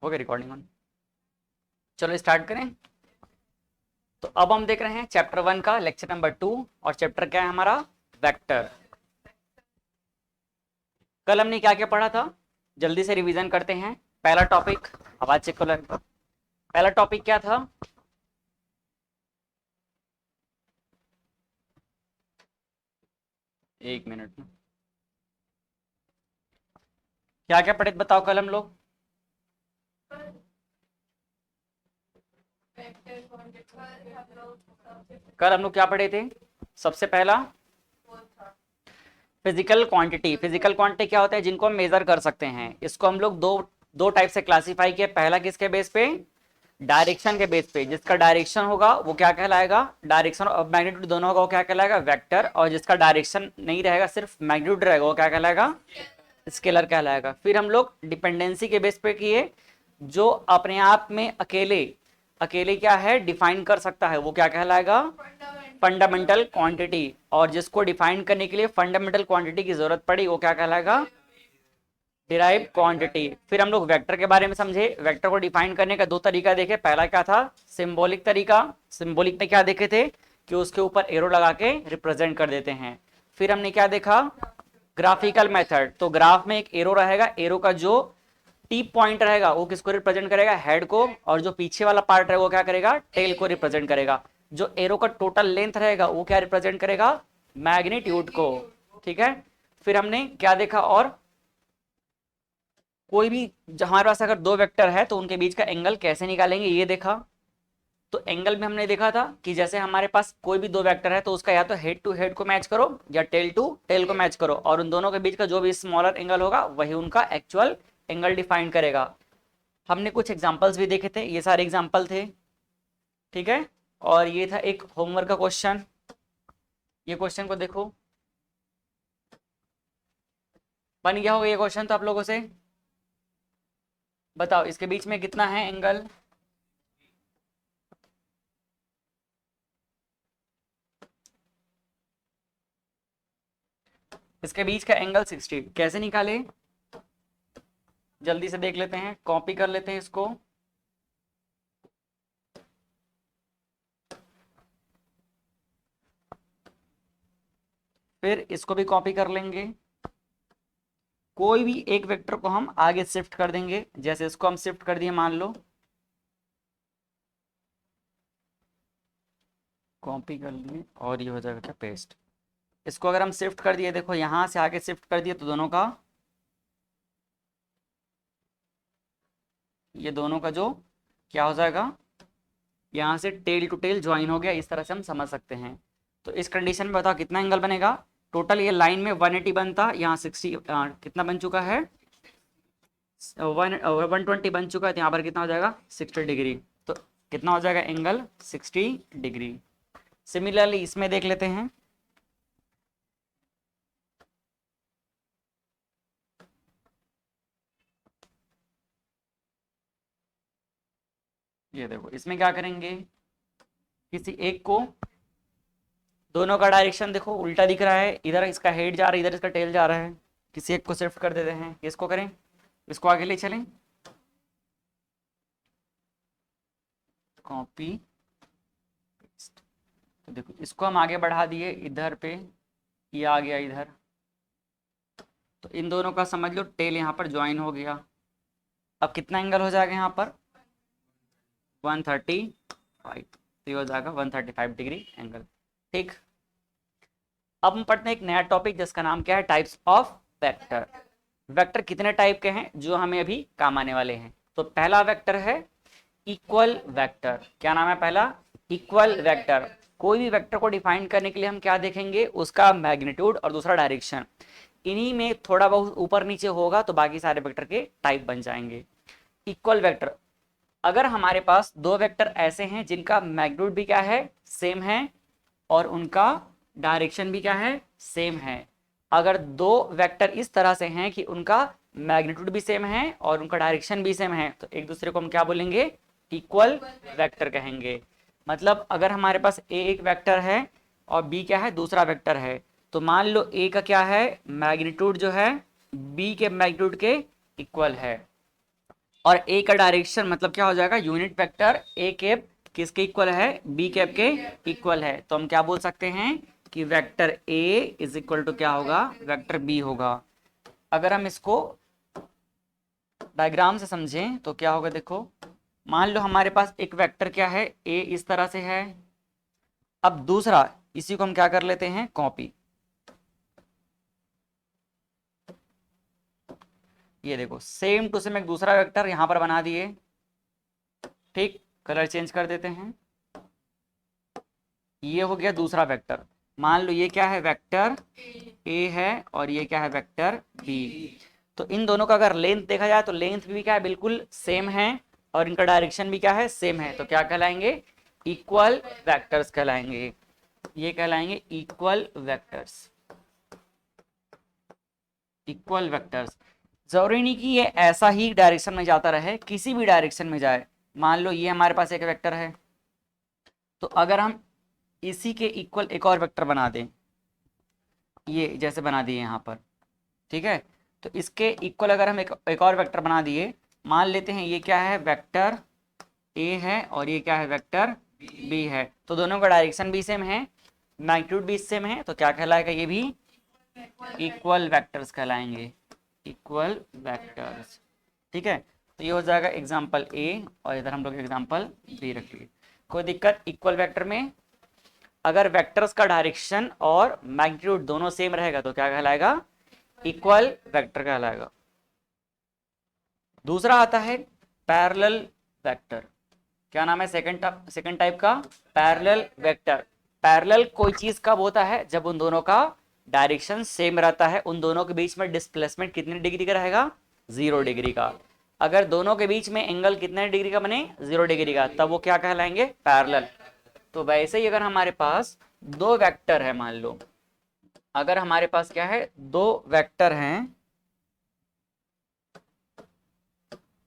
हो गया recording on. चलो स्टार्ट करें। तो अब हम देख रहे हैं चैप्टर 1 का लेक्चर नंबर 2 और चैप्टर क्या है हमारा, वेक्टर। कल हमने क्या क्या पढ़ा था, जल्दी से रिवीजन करते हैं। पहला टॉपिक, आवाज चेक करो। पहला टॉपिक क्या था, एक मिनट में क्या क्या पढ़े बताओ कल हम लोग। कल हम लोग क्या पढ़े थे, सबसे पहला फिजिकल क्वांटिटी। फिजिकल क्वांटिटी क्या होता है, जिनको हम मेजर कर सकते हैं। इसको हम लोग दो दो टाइप से क्लासिफाई किया। पहला किसके बेस पे, डायरेक्शन के बेस पे। जिसका डायरेक्शन होगा वो क्या कहलाएगा, डायरेक्शन और मैग्नीट्यूड दोनों होगा वो क्या कहलाएगा, वेक्टर। और जिसका डायरेक्शन नहीं रहेगा, सिर्फ मैग्नीट्यूड रहेगा, वो क्या कहलाएगा, स्केलर कहलाएगा। फिर हम लोग डिपेंडेंसी के बेस पे किए, जो अपने आप में अकेले अकेले क्या है डिफाइन कर सकता है, वो क्या कहलाएगा, फंडामेंटल क्वांटिटी। और जिसको डिफाइन करने के लिए फंडामेंटल क्वांटिटी की जरूरत पड़ी, वो क्या कहलाएगा, डिराइव क्वांटिटी। फिर हम लोग वेक्टर के बारे में समझे। वेक्टर को डिफाइन करने का दो तरीका देखे। पहला क्या था, सिंबॉलिक तरीका। सिंबॉलिक में क्या देखे थे कि उसके ऊपर एरो लगा के रिप्रेजेंट कर देते हैं। फिर हमने क्या देखा, ग्राफिकल मेथड। तो ग्राफ में एक एरो रहेगा, एरो का जो टीप पॉइंट रहेगा वो किसको रिप्रेजेंट करेगा, हेड को। और जो पीछे वाला पार्ट रहेगा वो क्या करेगा, टेल को रिप्रेजेंट करेगा। जो एरो का टोटल लेंथ रहेगा वो क्या रिप्रेजेंट करेगा, मैग्नीट्यूड को। ठीक है। फिर हमने क्या देखा, और कोई भी हमारे पास अगर दो वेक्टर है तो उनके बीच का एंगल कैसे निकालेंगे ये देखा। तो एंगल में हमने देखा था कि जैसे हमारे पास कोई भी दो वेक्टर है तो उसका या तो हेड टू हेड को मैच करो या टेल टू टेल को मैच करो, और उन दोनों के बीच का जो भी स्मॉलर एंगल होगा वही उनका एक्चुअल एंगल डिफाइन करेगा। हमने कुछ एग्जांपल्स भी देखे थे, ये सारे एग्जांपल थे। ठीक है। और ये था एक होमवर्क का क्वेश्चन। ये क्वेश्चन को देखो, बन गया होगा ये क्वेश्चन तो आप लोगों से। बताओ इसके बीच में कितना है एंगल। इसके बीच का एंगल 60 कैसे निकाले, जल्दी से देख लेते हैं, कॉपी कर लेते हैं इसको। फिर इसको भी कॉपी कर लेंगे। कोई भी एक वेक्टर को हम आगे शिफ्ट कर देंगे, जैसे इसको हम शिफ्ट कर दिए मान लो, कॉपी कर लिए और ये हो जाएगा क्या, पेस्ट। इसको अगर हम शिफ्ट कर दिए, देखो यहां से आगे शिफ्ट कर दिए तो दोनों का, ये दोनों का जो क्या हो जाएगा, यहाँ से टेल टू टेल ज्वाइन हो गया। इस तरह से हम समझ सकते हैं। तो इस कंडीशन में बताओ कितना एंगल बनेगा। टोटल ये लाइन में 180 बनता, यहाँ 60 कितना बन चुका है, 120 बन चुका है। तो यहाँ पर कितना हो जाएगा, 60 डिग्री। तो कितना हो जाएगा एंगल, 60 डिग्री। सिमिलरली इसमें देख लेते हैं। ये देखो इसमें क्या करेंगे, किसी एक को, दोनों का डायरेक्शन देखो उल्टा दिख रहा है, इधर इसका हेड जा रहा है इधर इसका टेल जा रहा है। किसी एक को शिफ्ट कर देते हैं, इसको करें, इसको आगे ले चलें, कॉपी पेस्ट। तो देखो इसको हम आगे बढ़ा दिए इधर पे, ये आ गया इधर। तो इन दोनों का समझ लो टेल यहाँ पर ज्वाइन हो गया। अब कितना एंगल हो जाएगा यहाँ पर, 135। तो ये हो जाएगा 135 डिग्री एंगल। ठीक। अब हम पढ़ते हैं एक नया टॉपिक जिसका नाम क्या है, टाइप्स ऑफ वेक्टर। वेक्टर कितने टाइप के हैं जो हमें अभी काम आने वाले हैं। तो पहला वेक्टर है इक्वल वेक्टर। क्या नाम है पहला, इक्वल वेक्टर। कोई भी वेक्टर को डिफाइन करने के लिए हम क्या देखेंगे, उसका मैग्नीट्यूड और दूसरा डायरेक्शन। इन्हीं में थोड़ा बहुत ऊपर नीचे होगा तो बाकी सारे वेक्टर के टाइप बन जाएंगे। इक्वल वेक्टर, अगर हमारे पास दो वेक्टर ऐसे हैं जिनका मैग्नीट्यूड भी क्या है, सेम है, और उनका डायरेक्शन भी क्या है, सेम है। अगर दो वेक्टर इस तरह से हैं कि उनका मैग्नीट्यूड भी सेम है और उनका डायरेक्शन भी सेम है, तो एक दूसरे को हम क्या बोलेंगे, इक्वल वेक्टर कहेंगे। मतलब अगर हमारे पास ए एक वेक्टर है और बी क्या है, दूसरा वेक्टर है, तो मान लो ए का क्या है, मैग्नीट्यूड जो है बी के मैग्नीट्यूड के इक्वल है, और ए का डायरेक्शन मतलब क्या हो जाएगा, यूनिट वेक्टर ए कैप किसके इक्वल है, बी कैप के इक्वल है। तो हम क्या बोल सकते हैं कि vector A is equal to क्या होगा, वेक्टर बी होगा। अगर हम इसको डायग्राम से समझें तो क्या होगा, देखो मान लो हमारे पास एक वेक्टर क्या है, ए इस तरह से है। अब दूसरा, इसी को हम क्या कर लेते हैं, कॉपी। ये देखो सेम टू सेम एक दूसरा वेक्टर यहां पर बना दिए, ठीक। कलर चेंज कर देते हैं, ये हो गया दूसरा वेक्टर। मान लो ये क्या है, वेक्टर ए है और ये क्या है, वेक्टर बी। तो इन दोनों का अगर लेंथ देखा जाए तो लेंथ भी क्या है, बिल्कुल सेम है, और इनका डायरेक्शन भी क्या है, सेम है। तो क्या कहलाएंगे, इक्वल वेक्टर्स कहलाएंगे। ये कहलाएंगे इक्वल वेक्टर्स। इक्वल वेक्टर्स जरूरी नहीं कि ये ऐसा ही डायरेक्शन में जाता रहे, किसी भी डायरेक्शन में जाए। मान लो ये हमारे पास एक वेक्टर है, तो अगर हम इसी के इक्वल एक और वेक्टर बना दें, ये जैसे बना दिए यहाँ पर, ठीक है। तो इसके इक्वल अगर हम एक और वेक्टर बना दिए, मान लेते हैं ये क्या है, वेक्टर ए है और ये क्या है, वेक्टर बी है। तो दोनों का डायरेक्शन भी सेम है, मैग्नीट्यूड भी सेम है, तो क्या कहलाएगा, ये भी इक्वल वेक्टर्स कहलाएंगे, इक्वल वेक्टर्स। ठीक है। तो ये हो जाएगा एग्जाम्पल ए, और इधर हम लोग एग्जाम्पल बी रख लिए। कोई दिक्कत इक्वल वेक्टर में, अगर वेक्टर्स का डायरेक्शन और मैग्नीट्यूड दोनों सेम रहेगा तो क्या कहलाएगा, इक्वल वेक्टर कहलाएगा। दूसरा आता है पैरेलल वेक्टर। क्या नाम है सेकंड टाइप का, पैरेलल वेक्टर। पैरेलल कोई चीज कब होता है, जब उन दोनों का डायरेक्शन सेम रहता है, उन दोनों के बीच में डिस्प्लेसमेंट कितने डिग्री का रहेगा, 0 डिग्री का। अगर दोनों के बीच में एंगल कितने डिग्री का बने, 0 डिग्री का, तब वो क्या कहलाएंगे, पैरेलल। तो वैसे ही अगर हमारे पास दो वेक्टर है, मान लो अगर हमारे पास क्या है, दो वेक्टर हैं,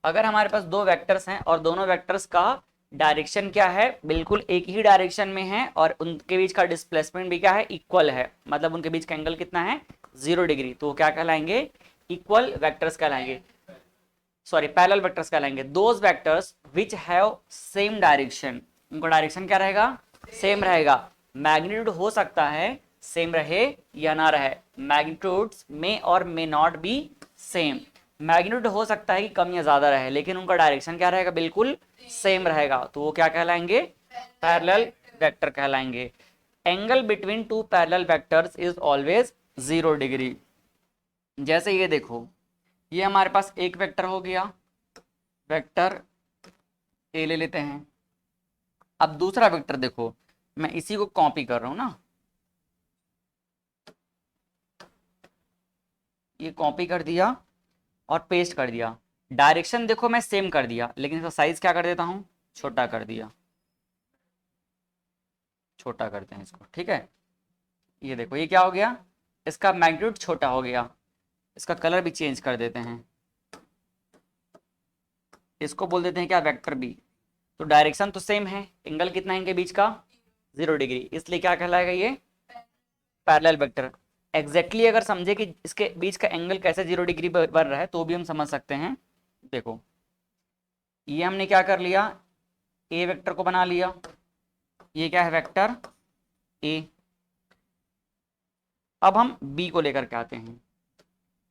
अगर हमारे पास दो वेक्टर्स हैं और दोनों वेक्टर्स का डायरेक्शन क्या है, बिल्कुल एक ही डायरेक्शन में है, और उनके बीच का डिस्प्लेसमेंट भी क्या है, इक्वल है, मतलब उनके बीच का एंगल कितना है, 0 डिग्री, तो वो क्या कहलाएंगे, इक्वल वेक्टर्स कहलाएंगे, सॉरी पैरेलल वेक्टर्स कहलाएंगे। Those vectors which have same direction, उनका डायरेक्शन क्या रहेगा, सेम रहेगा। मैग्नीट्यूड हो सकता है सेम रहे या ना रहे, मैग्नीट्यूड्स में और may not be same. Magnitude हो सकता है कि कम या ज्यादा रहे, लेकिन उनका डायरेक्शन क्या रहेगा, बिल्कुल सेम रहेगा, तो वो क्या कहलाएंगे, पैरेलल वेक्टर कहलाएंगे। Angle between two parallel vectors is always 0 degree. जैसे ये देखो, ये हमारे पास एक वेक्टर हो गया, वेक्टर ए ले लेते हैं। अब दूसरा वेक्टर देखो, मैं इसी को कॉपी कर रहा हूं ना, ये कॉपी कर दिया और पेस्ट कर दिया। डायरेक्शन देखो मैं सेम कर दिया, लेकिन इसका साइज क्या कर देता हूं, छोटा कर दिया, छोटा करते हैं इसको, ठीक है। ये देखो ये क्या हो गया, इसका मैग्नीट्यूड छोटा हो गया, इसका कलर भी चेंज कर देते हैं, इसको बोल देते हैं क्या, वेक्टर बी। तो डायरेक्शन तो सेम है, एंगल कितना है इनके बीच का, 0 डिग्री, इसलिए क्या कहलाएगा, ये पैरेलल वेक्टर। एग्जैक्टली अगर समझे कि इसके बीच का एंगल कैसे 0 डिग्री बन रहा है, तो भी हम समझ सकते हैं। देखो ये हमने क्या कर लिया, ए वेक्टर को बना लिया, ये क्या है, वेक्टर ए। अब हम बी को लेकर के आते हैं,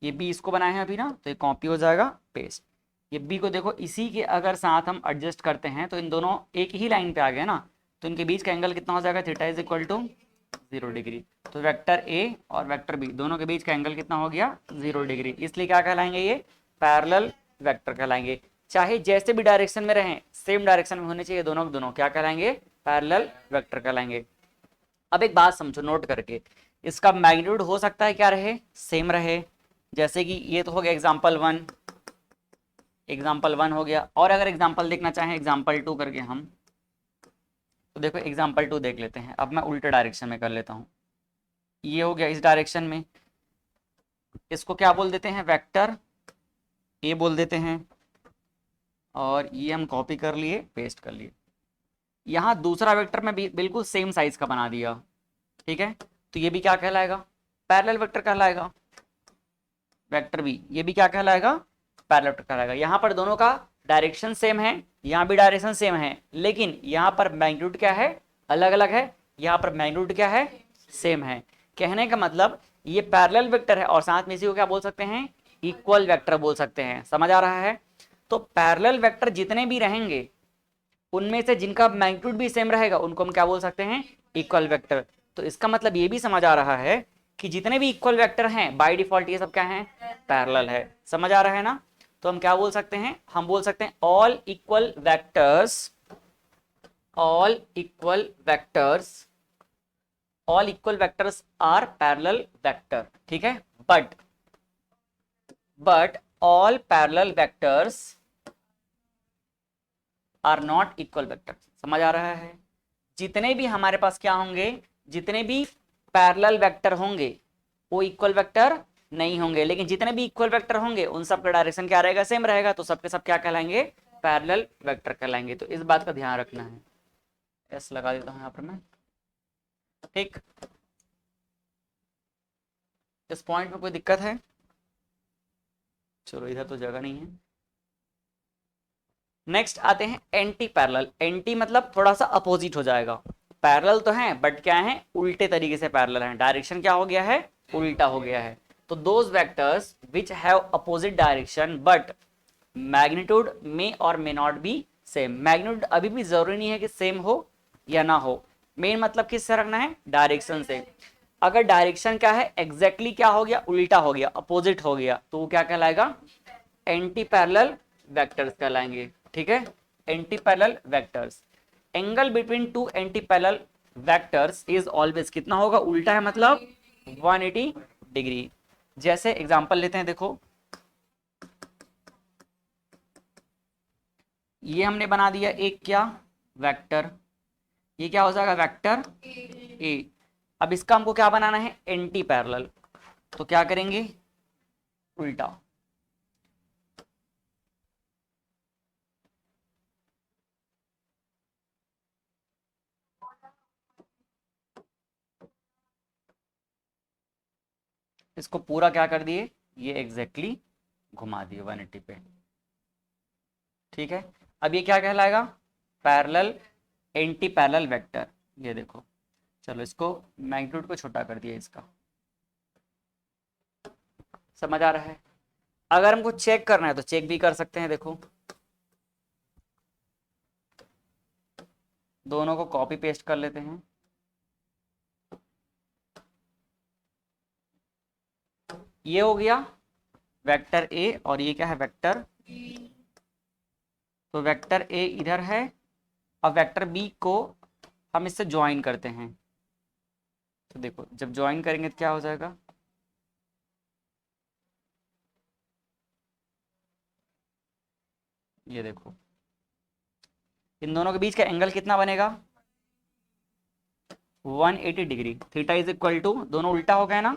ये बी इसको बनाए हैं अभी ना, तो ये कॉपी हो जाएगा, पेस्ट। ये बी को देखो, इसी के अगर साथ हम एडजस्ट करते हैं तो इन दोनों एक ही लाइन पे आ गए ना, तो इनके बीच का एंगल कितना हो जाएगा, theta is equal to 0 degree. तो वेक्टर ए और वेक्टर बी दोनों के बीच का एंगल कितना हो गया, 0 डिग्री, इसलिए क्या कहलाएंगे, ये पैरेलल वेक्टर कहलाएंगे। चाहे जैसे भी डायरेक्शन में रहें, सेम डायरेक्शन में होने चाहिए दोनों के दोनों, क्या कहलाएंगे, पैरेलल वेक्टर कहलाएंगे। अब एक बात समझो नोट करके, इसका मैग्नीट्यूड हो सकता है क्या रहे, सेम रहे, जैसे कि ये तो हो गया एग्जाम्पल 1, एग्जाम्पल 1 हो गया। और अगर एग्जाम्पल देखना चाहें एग्जाम्पल 2 करके हम, तो देखो एग्जाम्पल 2 देख लेते हैं। अब मैं उल्टे डायरेक्शन में कर लेता हूँ, ये हो गया इस डायरेक्शन में, इसको क्या बोल देते हैं, वेक्टर ए बोल देते हैं, और ये हम कॉपी कर लिए, पेस्ट कर लिए। यहाँ दूसरा वेक्टर में भी बिल्कुल सेम साइज का बना दिया, ठीक है। तो ये भी क्या कहलाएगा, पैरेलल वेक्टर कहलाएगा। वेक्टर बी ये भी क्या कहलाएगा, पैरेलल वेक्टर कहलाएगा। यहाँ पर दोनों का डायरेक्शन सेम है, यहाँ भी डायरेक्शन सेम है, लेकिन यहाँ पर मैग्नीट्यूड क्या है, अलग अलग है, यहाँ पर मैग्नीट्यूड क्या है, सेम है। कहने का मतलब ये पैरेलल वेक्टर है और साथ में इसी को क्या बोल सकते हैं, इक्वल वेक्टर बोल सकते हैं। समझ आ रहा है? तो पैरेलल वेक्टर जितने भी रहेंगे उनमें से जिनका मैग्नीट्यूड भी सेम रहेगा उनको हम क्या बोल सकते हैं, इक्वल वेक्टर। तो इसका मतलब ये भी समझ आ रहा है कि जितने भी इक्वल वेक्टर हैं बाय डिफॉल्ट ये सब क्या हैं, पैरेलल है। समझ आ रहा है ना? तो हम क्या बोल सकते हैं, हम बोल सकते हैं all equal vectors, all equal vectors, all equal vectors are parallel vector. ठीक है, but all parallel vectors are not equal vector. समझ आ रहा है? जितने भी हमारे पास क्या होंगे, जितने भी पैरेलल वेक्टर होंगे वो इक्वल वेक्टर नहीं होंगे, लेकिन जितने भी इक्वल वेक्टर होंगे उन सब का डायरेक्शन क्या रहेगा, सेम रहेगा, तो सबके सब क्या कहलाएंगे, पैरेलल वेक्टर कहलाएंगे। तो इस बात का ध्यान रखना है। एस लगा देता हूं यहाँ पर मैं। ठीक, इस पॉइंट में कोई दिक्कत है? चलो इधर तो जगह नहीं है। नेक्स्ट आते हैं एंटी पैरेलल। एंटी मतलब थोड़ा सा अपोजिट हो जाएगा। पैरेलल तो है बट क्या है, उल्टे तरीके से पैरेलल है, डायरेक्शन क्या हो गया है, उल्टा हो गया है। तो those vectors which have opposite direction but magnitude में और may not be same. Magnitude अभी भी जरूरी नहीं है कि सेम हो या ना हो, मेन मतलब किससे रखना है, डायरेक्शन से। अगर डायरेक्शन क्या है, एग्जैक्टली क्या हो गया, उल्टा हो गया, अपोजिट हो गया, तो वो क्या कहलाएगा, एंटी पैरेलल वेक्टर्स कहलाएंगे। ठीक है, anti parallel vectors. Angle between to anti parallel vectors is always कितना होगा, उल्टा है मतलब 180 डिग्री। जैसे एग्जांपल लेते हैं, देखो ये हमने बना दिया एक क्या, वेक्टर, ये क्या हो जाएगा, वेक्टर ए। अब इसका हमको क्या बनाना है, एंटी पैरेलल, तो क्या करेंगे, उल्टा। इसको पूरा क्या कर दिए, ये एग्जैक्टली घुमा दिए 180 पे। ठीक है, अब ये क्या कहलाएगा, पैरेलल एंटी पैरेलल वेक्टर। ये देखो, चलो इसको मैग्नीट्यूड को छोटा कर दिया इसका। समझ आ रहा है? अगर हमको चेक करना है तो चेक भी कर सकते हैं। देखो दोनों को कॉपी पेस्ट कर लेते हैं। ये हो गया वेक्टर ए और ये क्या है, वेक्टर। तो वेक्टर ए इधर है, अब वेक्टर बी को हम इससे ज्वाइन करते हैं। तो देखो जब ज्वाइन करेंगे तो क्या हो जाएगा, ये देखो इन दोनों के बीच का एंगल कितना बनेगा, 180 degree. Theta is equal to, दोनों उल्टा हो गए ना,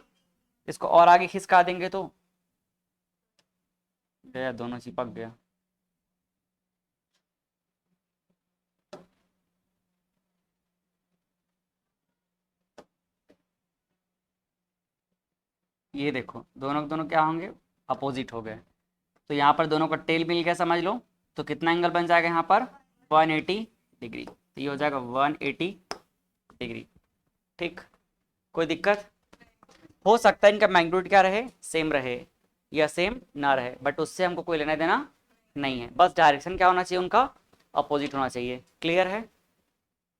इसको और आगे खिसका देंगे तो गया, दोनों चिपक गया। ये देखो दोनों दोनों क्या होंगे, अपोजिट हो गए। तो यहाँ पर दोनों का टेल मिल गया, समझ लो। तो कितना एंगल बन जाएगा यहाँ पर, 180 डिग्री। तो ये हो जाएगा 180 डिग्री। ठीक, कोई दिक्कत? हो सकता है इनका मैग्नीट्यूड क्या रहे, सेम रहे या सेम ना रहे, बट उससे हमको कोई लेना देना नहीं है। बस डायरेक्शन क्या होना चाहिए उनका, अपोजिट होना चाहिए। क्लियर है?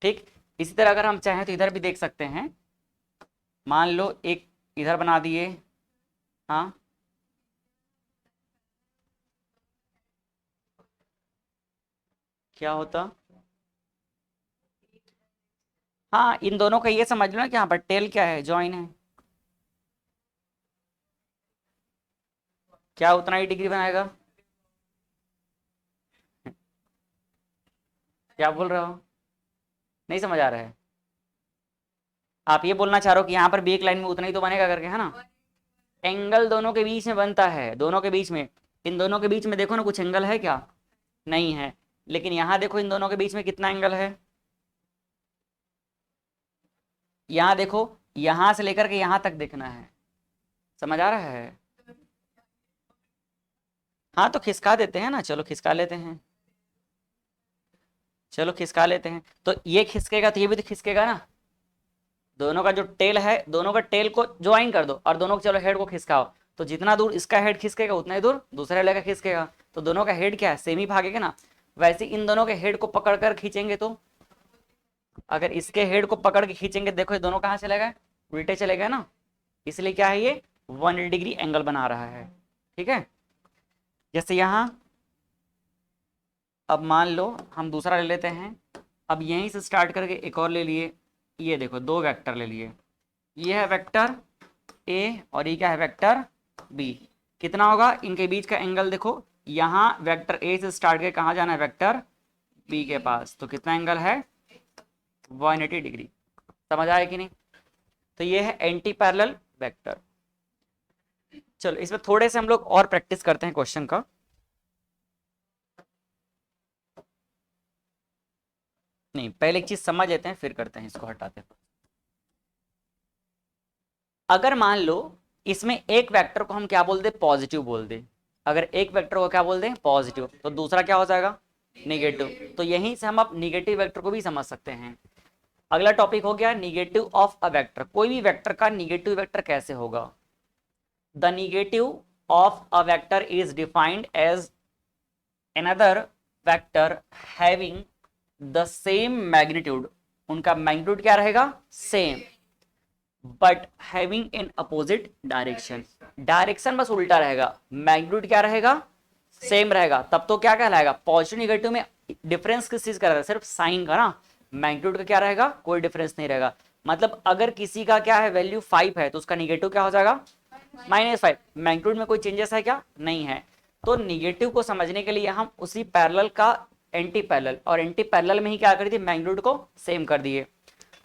ठीक, इसी तरह अगर हम चाहें तो इधर भी देख सकते हैं। मान लो एक इधर बना दिए, हाँ क्या होता, हाँ इन दोनों का ये समझ लो ना कि यहाँ पर टेल क्या है, जॉइन है, क्या उतना ही डिग्री बनाएगा। क्या बोल रहे हो, नहीं समझ आ रहा है? आप ये बोलना चाह रहे हो कि यहाँ पर भी एक लाइन में उतना ही तो बनेगा करके, है ना? एंगल दोनों के बीच में बनता है, दोनों के बीच में, इन दोनों के बीच में देखो ना कुछ एंगल है क्या, नहीं है। लेकिन यहाँ देखो इन दोनों के बीच में कितना एंगल है, यहाँ देखो, यहाँ से लेकर के यहाँ तक देखना है। समझ आ रहा है? हाँ तो खिसका देते हैं ना, चलो खिसका लेते हैं, चलो खिसका लेते हैं। तो ये खिसकेगा तो ये भी तो खिसकेगा ना, दोनों का जो टेल है, दोनों का टेल को ज्वाइन कर दो और दोनों को चलो हेड को खिसकाओ, तो जितना दूर इसका हेड खिसकेगा उतना ही दूर दूसरे वाले का खिसकेगा, तो दोनों का हेड क्या है, सेम ही भागेगा ना। वैसे इन दोनों के हेड को पकड़ कर खींचेंगे तो, अगर इसके हेड को पकड़ के खींचेंगे, देखो ये दोनों कहाँ चले गए, उल्टे चले गए ना, इसलिए क्या है ये 180 डिग्री एंगल बना रहा है। ठीक है, जैसे यहाँ अब मान लो हम दूसरा ले लेते हैं, अब यहीं से स्टार्ट करके एक और ले लिए, ये देखो दो वेक्टर ले लिए, ये है वेक्टर ए और ये क्या है वेक्टर बी। कितना होगा इनके बीच का एंगल, देखो यहाँ वेक्टर ए से स्टार्ट करके कहाँ जाना है, वेक्टर बी के पास, तो कितना एंगल है 180 डिग्री। समझ आया कि नहीं। तो ये है एंटी पैरेलल वेक्टर। चलो इसमें थोड़े से हम लोग और प्रैक्टिस करते हैं क्वेश्चन का। नहीं पहले एक चीज समझ लेते हैं फिर करते हैं, इसको हटाते हैं। अगर मान लो इसमें एक वेक्टर को हम क्या बोल दे, पॉजिटिव बोल दे, अगर एक वेक्टर को क्या बोल दे पॉजिटिव, तो दूसरा क्या हो जाएगा निगेटिव, तो यहीं से हम अब निगेटिव वेक्टर को भी समझ सकते हैं। अगला टॉपिक हो गया निगेटिव ऑफ अ वेक्टर, कोई भी वेक्टर का निगेटिव वेक्टर कैसे होगा। The negative of a vector is defined as another vector having the same magnitude, उनका मैग्नीट्यूड क्या रहेगा same, but having in opposite direction, direction बस उल्टा रहेगा, मैग्नीट्यूड क्या रहेगा सेम रहेगा, तब तो क्या कहलाएगा पॉजिटिव निगेटिव में डिफरेंस किस चीज का रहेगा, सिर्फ साइन का ना, मैग्नीट्यूड का क्या रहेगा कोई डिफरेंस नहीं रहेगा। मतलब अगर किसी का क्या है वैल्यू 5 है तो उसका निगेटिव क्या हो जाएगा -5, मैग्नीट्यूड में कोई चेंजेस है क्या नहीं है। तो निगेटिव को समझने के लिए हम उसी पैरेलल का एंटी पैरेलल, और एंटी पैरेलल में ही क्या कर दिए मैग्नीट्यूड को सेम कर दिए।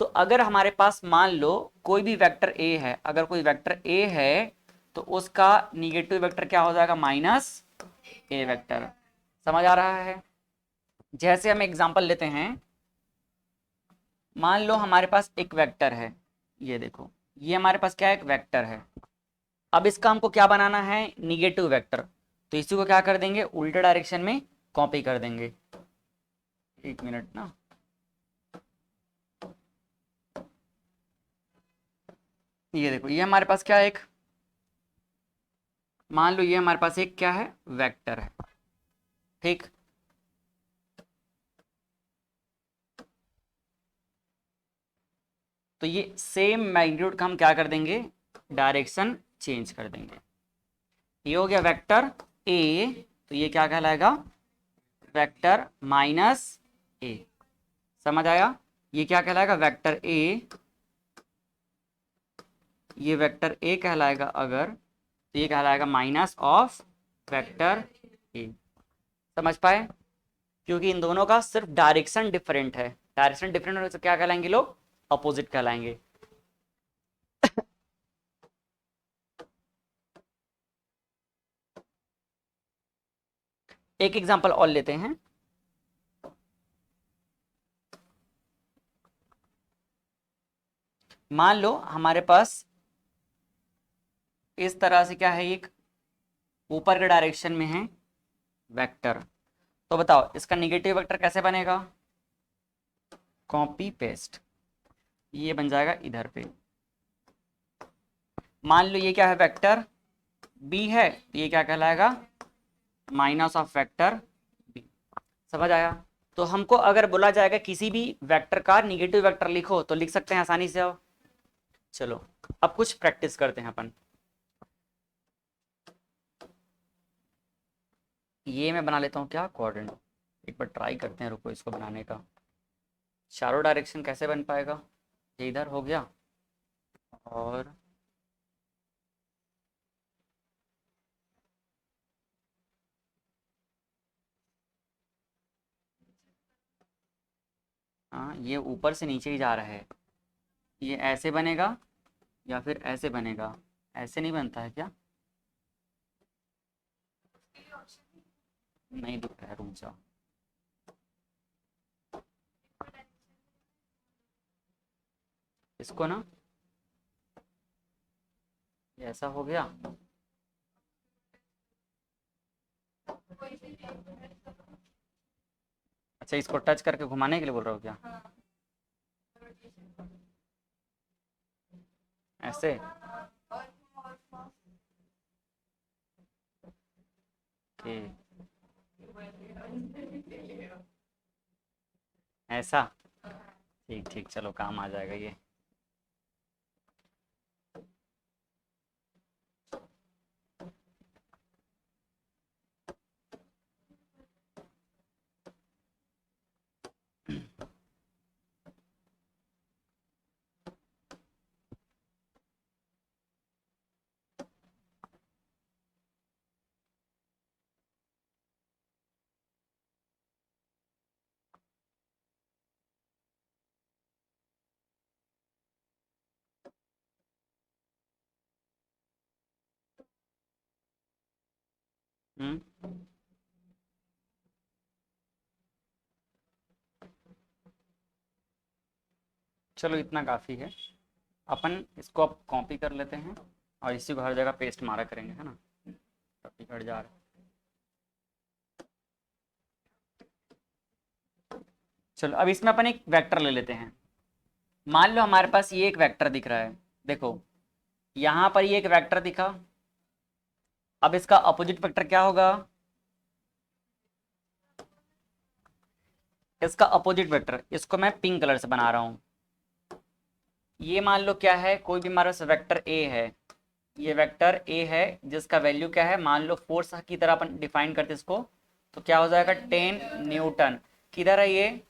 तो अगर हमारे पास मान लो कोई भी वेक्टर ए है, अगर कोई वेक्टर ए है तो उसका निगेटिव वेक्टर क्या हो जाएगा -a वेक्टर। समझ आ रहा है। जैसे हम एग्जांपल लेते हैं, मान लो हमारे पास एक वेक्टर है, ये देखो ये हमारे पास क्या है एक वेक्टर है, अब इसका हमको क्या बनाना है निगेटिव वेक्टर, तो इसी को क्या कर देंगे उल्टे डायरेक्शन में कॉपी कर देंगे। एक मिनट ना, ये देखो ये हमारे पास क्या है एक, मान लो ये हमारे पास एक क्या है वेक्टर है, ठीक। तो ये सेम मैग्नीट्यूड का हम क्या कर देंगे डायरेक्शन चेंज कर देंगे। ये हो गया वेक्टर ए, तो ये क्या कहलाएगा वेक्टर -a। समझ आया, ये क्या कहलाएगा वेक्टर ए, ये वेक्टर ए कहलाएगा अगर, तो ये कहलाएगा माइनस ऑफ वेक्टर ए। समझ पाए, क्योंकि इन दोनों का सिर्फ डायरेक्शन डिफरेंट है, डायरेक्शन डिफरेंट होने से क्या कहलाएंगे लोग अपोजिट कहलाएंगे। एक एग्जांपल और लेते हैं, मान लो हमारे पास इस तरह से क्या है एक ऊपर के डायरेक्शन में है वेक्टर, तो बताओ इसका निगेटिव वेक्टर कैसे बनेगा, कॉपी पेस्ट, ये बन जाएगा इधर पे। मान लो ये क्या है वेक्टर बी है, तो ये क्या कहलाएगा माइनस ऑफ वेक्टर बी। समझ आया। तो हमको अगर बोला जाएगा किसी भी वेक्टर का निगेटिव वेक्टर लिखो तो लिख सकते हैं आसानी से। अब चलो अब कुछ प्रैक्टिस करते हैं अपन। ये मैं बना लेता हूँ क्या कोऑर्डिनेट, एक बार ट्राई करते हैं, रुको इसको बनाने का। चारों डायरेक्शन कैसे बन पाएगा, ये इधर हो गया और हाँ ये ऊपर से नीचे ही जा रहा है, ये ऐसे बनेगा या फिर ऐसे बनेगा, ऐसे नहीं बनता है क्या, नहीं दिख रहा है रुक जाओ, इसको ना ऐसा हो गया, अच्छा, इसको टच करके घुमाने के लिए बोल रहे हो क्या? ऐसे? ठीक, ऐसा? ठीक ठीक, चलो काम आ जाएगा ये। हम्म। चलो इतना काफ़ी है। अपन इसको अब कॉपी कर लेते हैं और इसी को हर जगह पेस्ट मारा करेंगे, है ना? कॉपी कट जा रहा है। चलो अब इसमें अपन एक वेक्टर ले लेते हैं। मान लो हमारे पास ये एक वेक्टर दिख रहा है। देखो, यहाँ पर ये एक वेक्टर दिखा। अब इसका अपोजिट वेक्टर क्या होगा? इसका अपोजिट वेक्टर, इसको मैं पिंक कलर से बना रहा हूँ। ये मान लो क्या है, कोई भी हमारे पास वेक्टर ए है। ये वेक्टर ए है जिसका वैल्यू क्या है, मान लो फोर्स की तरह अपन डिफाइन करते इसको, तो क्या हो जाएगा 10 न्यूटन। किधर है ये?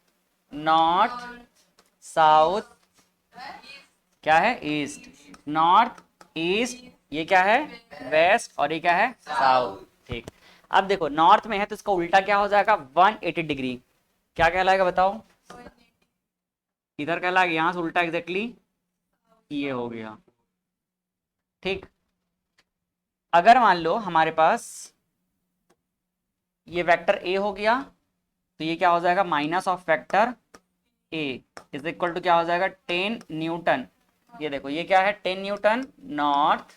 नॉर्थ, साउथ, क्या है, ईस्ट। नॉर्थ, ईस्ट, ये क्या है, वेस्ट, और ये क्या है, साउथ। ठीक। अब देखो नॉर्थ में है तो इसका उल्टा क्या हो जाएगा, 180 डिग्री। क्या कहलाएगा बताओ? इधर कहलाएगा, यहां से उल्टा एग्जैक्टली ये हो गया। ठीक। अगर मान लो हमारे पास ये वेक्टर ए हो गया, तो ये क्या हो जाएगा, minus of vector A is equal to क्या हो जाएगा, 10 न्यूटन। ये देखो ये क्या है, 10 न्यूटन नॉर्थ,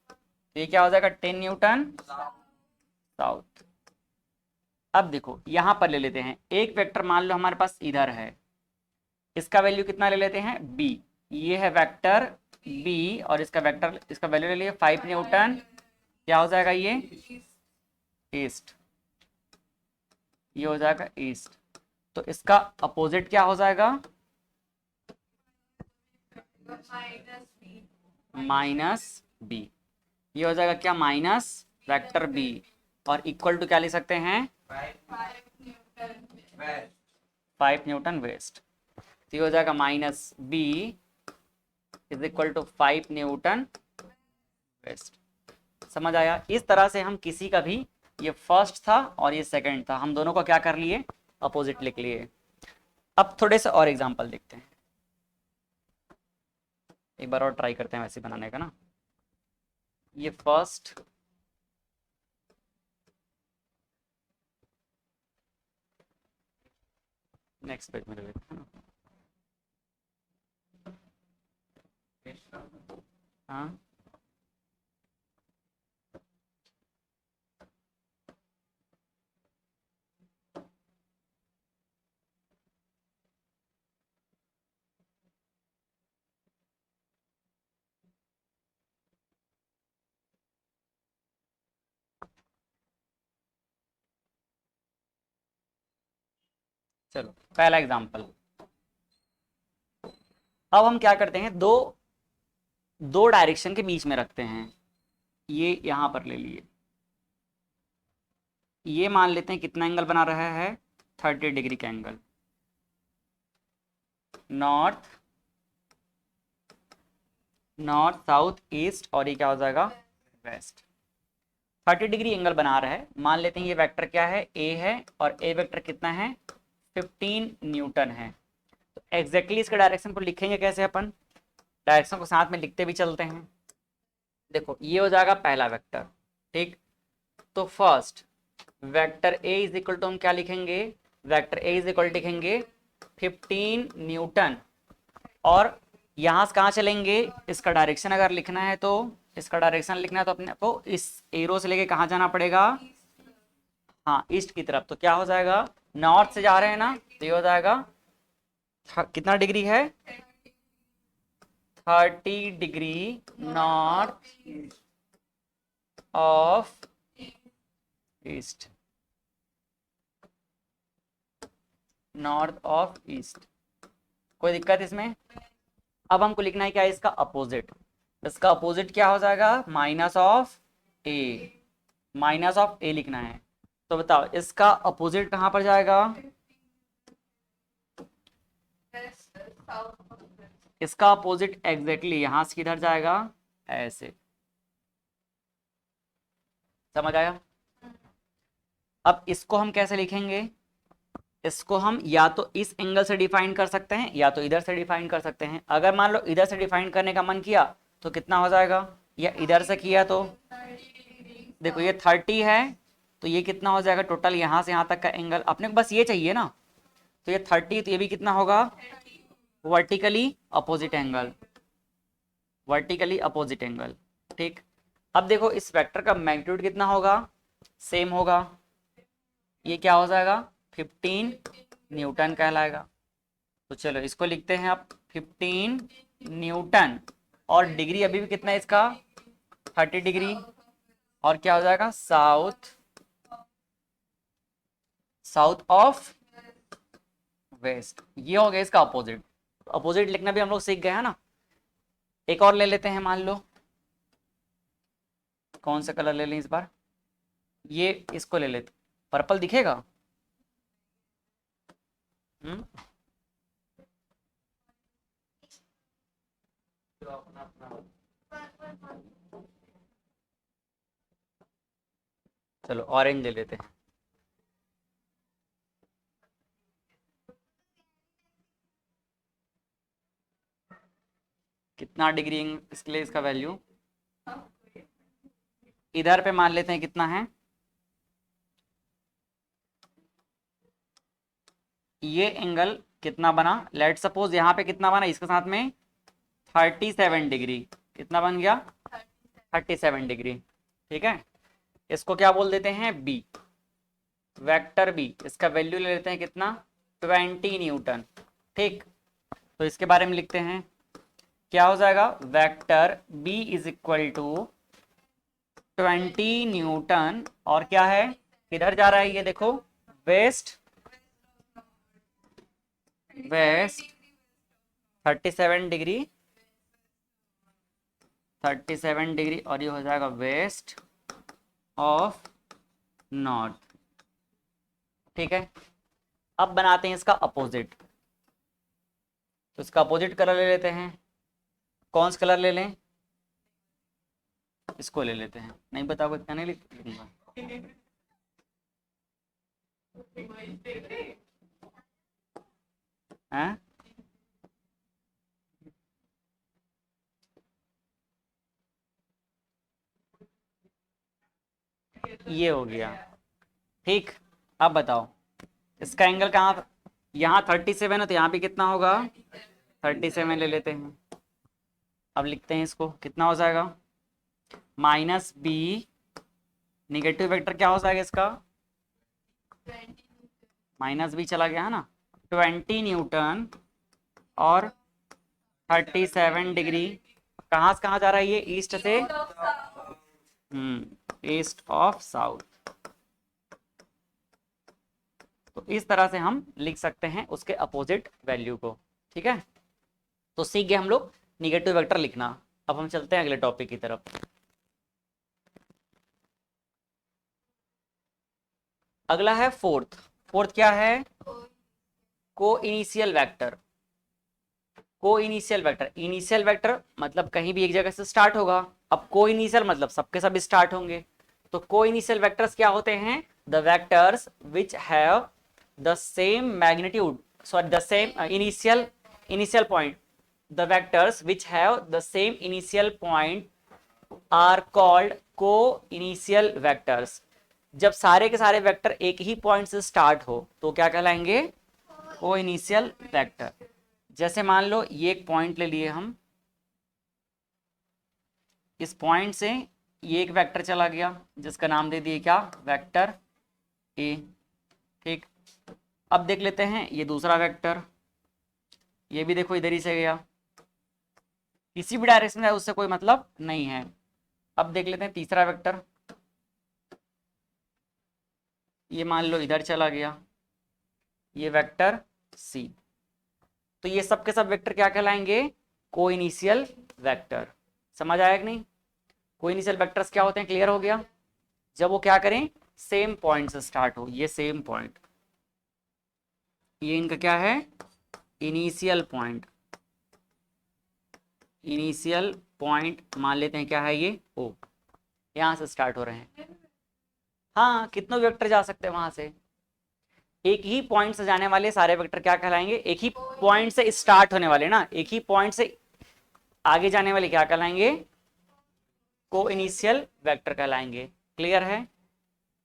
तो ये क्या हो जाएगा 10 न्यूटन साउथ। अब देखो यहां पर ले लेते हैं एक वेक्टर, मान लो हमारे पास इधर है, इसका वैल्यू कितना ले लेते हैं, बी। ये है वेक्टर बी और इसका वेक्टर, इसका वैल्यू ले लिए 5 न्यूटन। क्या हो जाएगा ये, ईस्ट। ये हो जाएगा ईस्ट। तो इसका अपोजिट क्या हो जाएगा, माइनस बी। ये हो जाएगा क्या, माइनस वेक्टर बी, और इक्वल टू क्या ले सकते हैं, 5 न्यूटन वेस्ट। तो ये हो जाएगा minus B is equal to 5 newton west. समझ आया? इस तरह से हम किसी का भी, ये फर्स्ट था और ये सेकंड था, हम दोनों को क्या कर लिए, अपोजिट लिख लिए। अब थोड़े से और एग्जांपल देखते हैं, एक बार और ट्राई करते हैं वैसे बनाने का ना। ये फर्स्ट, नेक्स्ट पेज में ले लेते हैं ना। हाँ, चलो पहला एग्जांपल। अब हम क्या करते हैं, दो दो डायरेक्शन के बीच में रखते हैं। ये यहां पर ले लिए, ये मान लेते हैं कितना एंगल बना रहा है, 30 डिग्री का angle. North, north south east, और ये क्या हो जाएगा, वेस्ट। 30 डिग्री एंगल बना रहा है। मान लेते हैं ये वेक्टर क्या है, ए है, और ए वेक्टर कितना है, 15 न्यूटन है। तो एग्जैक्टली इसके डायरेक्शन को लिखेंगे कैसे अपन, डायरेक्शन को साथ में लिखते भी चलते हैं। देखो ये हो जाएगा पहला वेक्टर। ठीक। तो first vector A is equal to हम क्या लिखेंगे, वेक्टर ए इज इक्वल लिखेंगे 15 न्यूटन। और यहां से कहाँ चलेंगे, इसका डायरेक्शन अगर लिखना है तो, इसका डायरेक्शन लिखना है तो अपने को इस एरो से लेके कहाँ जाना पड़ेगा, हाँ ईस्ट की तरफ, तो क्या हो जाएगा, नॉर्थ से जा रहे हैं ना, तो ये हो जाएगा कितना डिग्री है, 30 degree north of east, north of east. कोई दिक्कत इसमें? अब हमको लिखना है क्या, इसका अपोजिट। इसका अपोजिट क्या हो जाएगा, minus of a, minus of a लिखना है। तो बताओ इसका अपोजिट कहां पर जाएगा, इसका अपोजिट एग्जैक्टली यहां से किधर जाएगा, ऐसे। समझ आया? अब इसको हम कैसे लिखेंगे, इसको हम या तो इस एंगल से डिफाइन कर सकते हैं या तो इधर से डिफाइन कर सकते हैं। अगर मान लो इधर से डिफाइन करने का मन किया तो कितना हो जाएगा, या इधर से किया तो देखो ये 30 है, तो ये कितना हो जाएगा टोटल यहाँ से यहाँ तक का एंगल, अपने को बस ये चाहिए ना, तो ये 30, तो ये भी कितना होगा, vertically opposite angle, vertically opposite angle. ठीक, अब देखो इस वेक्टर का मैग्नीट्यूड कितना होगा, सेम होगा, ये क्या हो जाएगा 15 न्यूटन कहलाएगा। तो चलो इसको लिखते हैं अब 15 न्यूटन, और डिग्री अभी भी कितना है इसका 30 डिग्री, और क्या हो जाएगा साउथ, साउथ ऑफ वेस्ट। ये हो गया इसका अपोजिट। अपोजिट लिखना भी हम लोग सीख गए हैं ना। एक और ले लेते हैं, मान लो कौन सा कलर ले लें इस बार, ये इसको ले लेते, पर्पल दिखेगा। हम्म, चलो ऑरेंज ले लेते हैं। कितना डिग्री इसके लिए इसका वैल्यू, इधर पे मान लेते हैं कितना है, ये एंगल कितना बना, लेट सपोज यहाँ पे कितना बना इसके साथ में 37 डिग्री, कितना बन गया 37 डिग्री। ठीक है, इसको क्या बोल देते हैं बी, वेक्टर बी, इसका वैल्यू ले लेते हैं कितना 20 न्यूटन। ठीक, तो इसके बारे में लिखते हैं, क्या हो जाएगा vector B is equal to 20 newton, और क्या है किधर जा रहा है ये देखो, वेस्ट, वेस्ट 37 डिग्री, 37 डिग्री, और ये हो जाएगा वेस्ट ऑफ नॉर्थ। ठीक है, अब बनाते हैं इसका अपोजिट। तो इसका अपोजिट कलर ले लेते हैं, कौन सा कलर ले लें, इसको ले लेते हैं, नहीं बताओ इतना नहीं लिखूंगा। हैं, ये हो गया। ठीक, अब बताओ इसका एंगल कहाँ, यहाँ 37 है तो यहाँ पे कितना होगा 37 ले लेते हैं। अब लिखते हैं इसको, कितना हो जाएगा माइनस बी, निगेटिव वेक्टर क्या हो जाएगा इसका, माइनस बी चला गया है ना, 20 न्यूटन और 37 डिग्री, कहाँ से कहाँ जा रहा है ये, ईस्ट से ईस्ट ऑफ साउथ। तो इस तरह से हम लिख सकते हैं उसके अपोजिट वैल्यू को। ठीक है, तो सीख गए हम लोग निगेटिव वेक्टर लिखना। अब हम चलते हैं अगले टॉपिक की तरफ। अगला है फोर्थ। फोर्थ क्या है, को इनिशियल वेक्टर। को इनिशियल वेक्टर, इनिशियल वेक्टर मतलब कहीं भी एक जगह से स्टार्ट होगा, अब को इनिशियल मतलब सबके सब स्टार्ट होंगे। तो को इनिशियल वेक्टर्स क्या होते हैं, the vectors which have the same magnitude, sorry the same initial point, the vectors which have the same initial point are called coinitial vectors. जब सारे के सारे वेक्टर एक ही पॉइंट से स्टार्ट हो तो क्या कहलाएंगे, को इनिशियल वेक्टर। जैसे मान लो ये एक पॉइंट ले लिए हम, इस पॉइंट से ये एक वेक्टर चला गया जिसका नाम दे दिए क्या, वेक्टर ए। ठीक, अब देख लेते हैं ये दूसरा वेक्टर, ये भी देखो इधर ही से गया, किसी भी डायरेक्शन में उससे कोई मतलब नहीं है। अब देख लेते हैं तीसरा वेक्टर, ये मान लो इधर चला गया, ये वेक्टर सी। तो ये सब के सब वेक्टर क्या कहलाएंगे? कोइनिशियल वेक्टर। समझ आया कि नहीं? कोइनिशियल वेक्टर्स क्या होते हैं, क्लियर हो गया? जब वो क्या करें, सेम पॉइंट से स्टार्ट हो, ये सेम पॉइंट, ये इनका क्या है, इनिशियल पॉइंट। इनिशियल पॉइंट मान लेते हैं क्या है ये, ओ, यहां से स्टार्ट हो रहे हैं। हाँ, कितनों वेक्टर जा सकते हैं वहां से, एक ही पॉइंट से जाने वाले सारे वेक्टर क्या कहलाएंगे, एक ही पॉइंट से स्टार्ट होने वाले ना, एक ही पॉइंट से आगे जाने वाले क्या कहलाएंगे, को इनिशियल वेक्टर कहलाएंगे। क्लियर है?